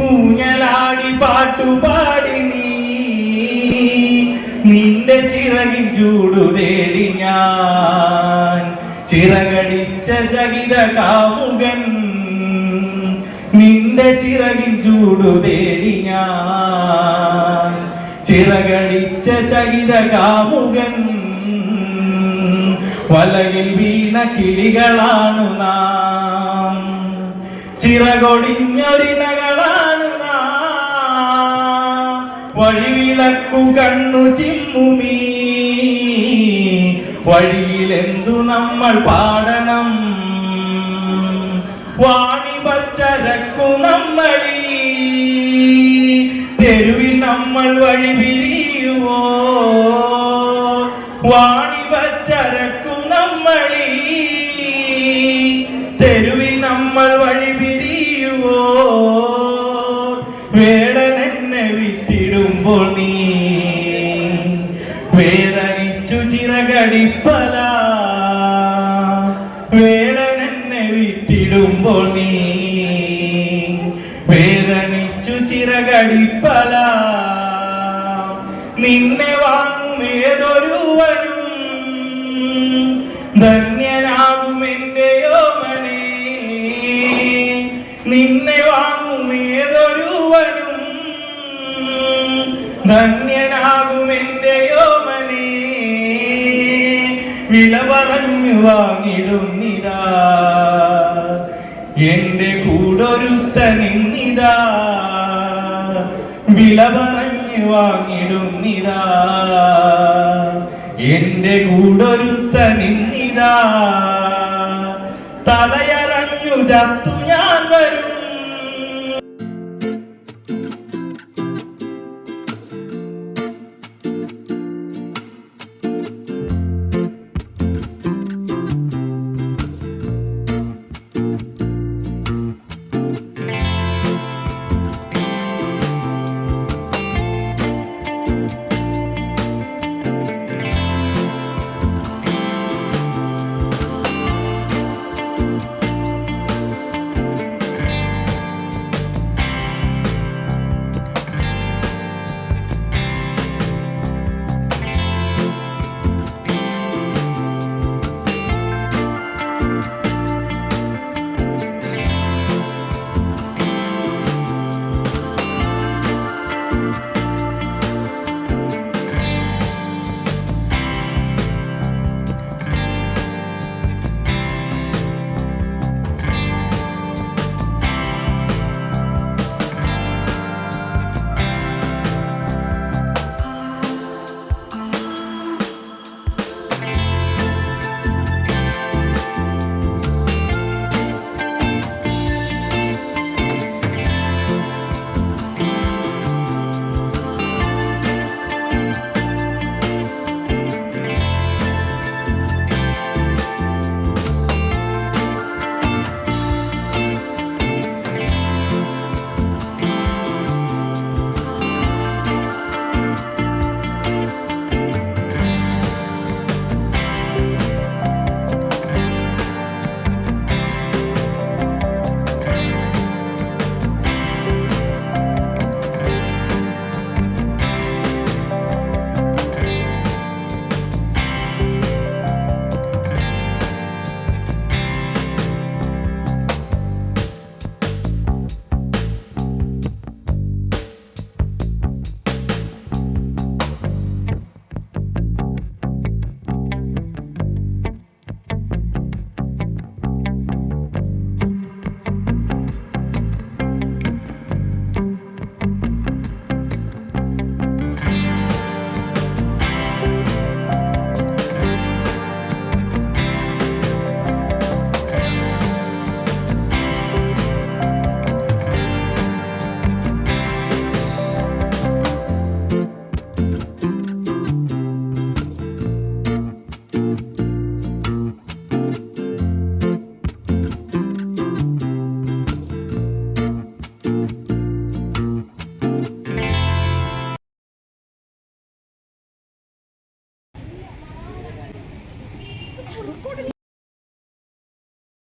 ഊഞ്ഞലാടി പാട്ടുപാടി നീ. നിന്റെ ചിറകിൻ ചൂടു തേടി ഞാൻ ചിറകടിച്ച ചകിത കാമുകൻ. നിന്റെ ചിറകിൻ ചൂടു തേടി ഞാൻ ചിറകടിച്ച ചകിത കാമുകൻ. വലയിൽ വീണ കിളികളാണു നാം, ചിറകൊടിഞ്ഞൊരിണകളാണ് നാം, വഴിവിളക്കു കണ്ണു ചിമ്മുമീ വഴിയിലെന്തു നമ്മൾ പാടണം. വാണിപച്ചരക്കു നമ്മളീ തെരുവിൽ നമ്മൾ വഴി പിരിയുവോ. വാണിപച്ചരക്കു നമ്മളീ തെരുവിൽ നമ്മൾ വഴി പിരിയുവോ. വേടനെന്നെ വിട്ടിടുമ്പോൾ നീ വേദനിച്ചു ചിറകടിപ്പല. വേടനെന്നെ വിട്ടിടുമ്പോൾ നീ വേദനിച്ചു ചിറകടിപ്പല. നിന്നെ വാങ്ങുമേതൊരുവനും ധന്യനാകുമെന്റെയോ മനെ. നിന്നെ വാങ്ങുമേതൊരുവനും ധന്യനാകുമെന്റെയോ മനെ. വില പറഞ്ഞു വാങ്ങിടുന്നിതാ എന്റെ കൂടൊരുത്തനിന്നിതാ. വില പറഞ്ഞു വാങ്ങിടുന്നിതാ എന്റെ കൂടൊരുത്തനിന്നിതാ. തലയറഞ്ഞു ചത്തു ഞാൻ വരും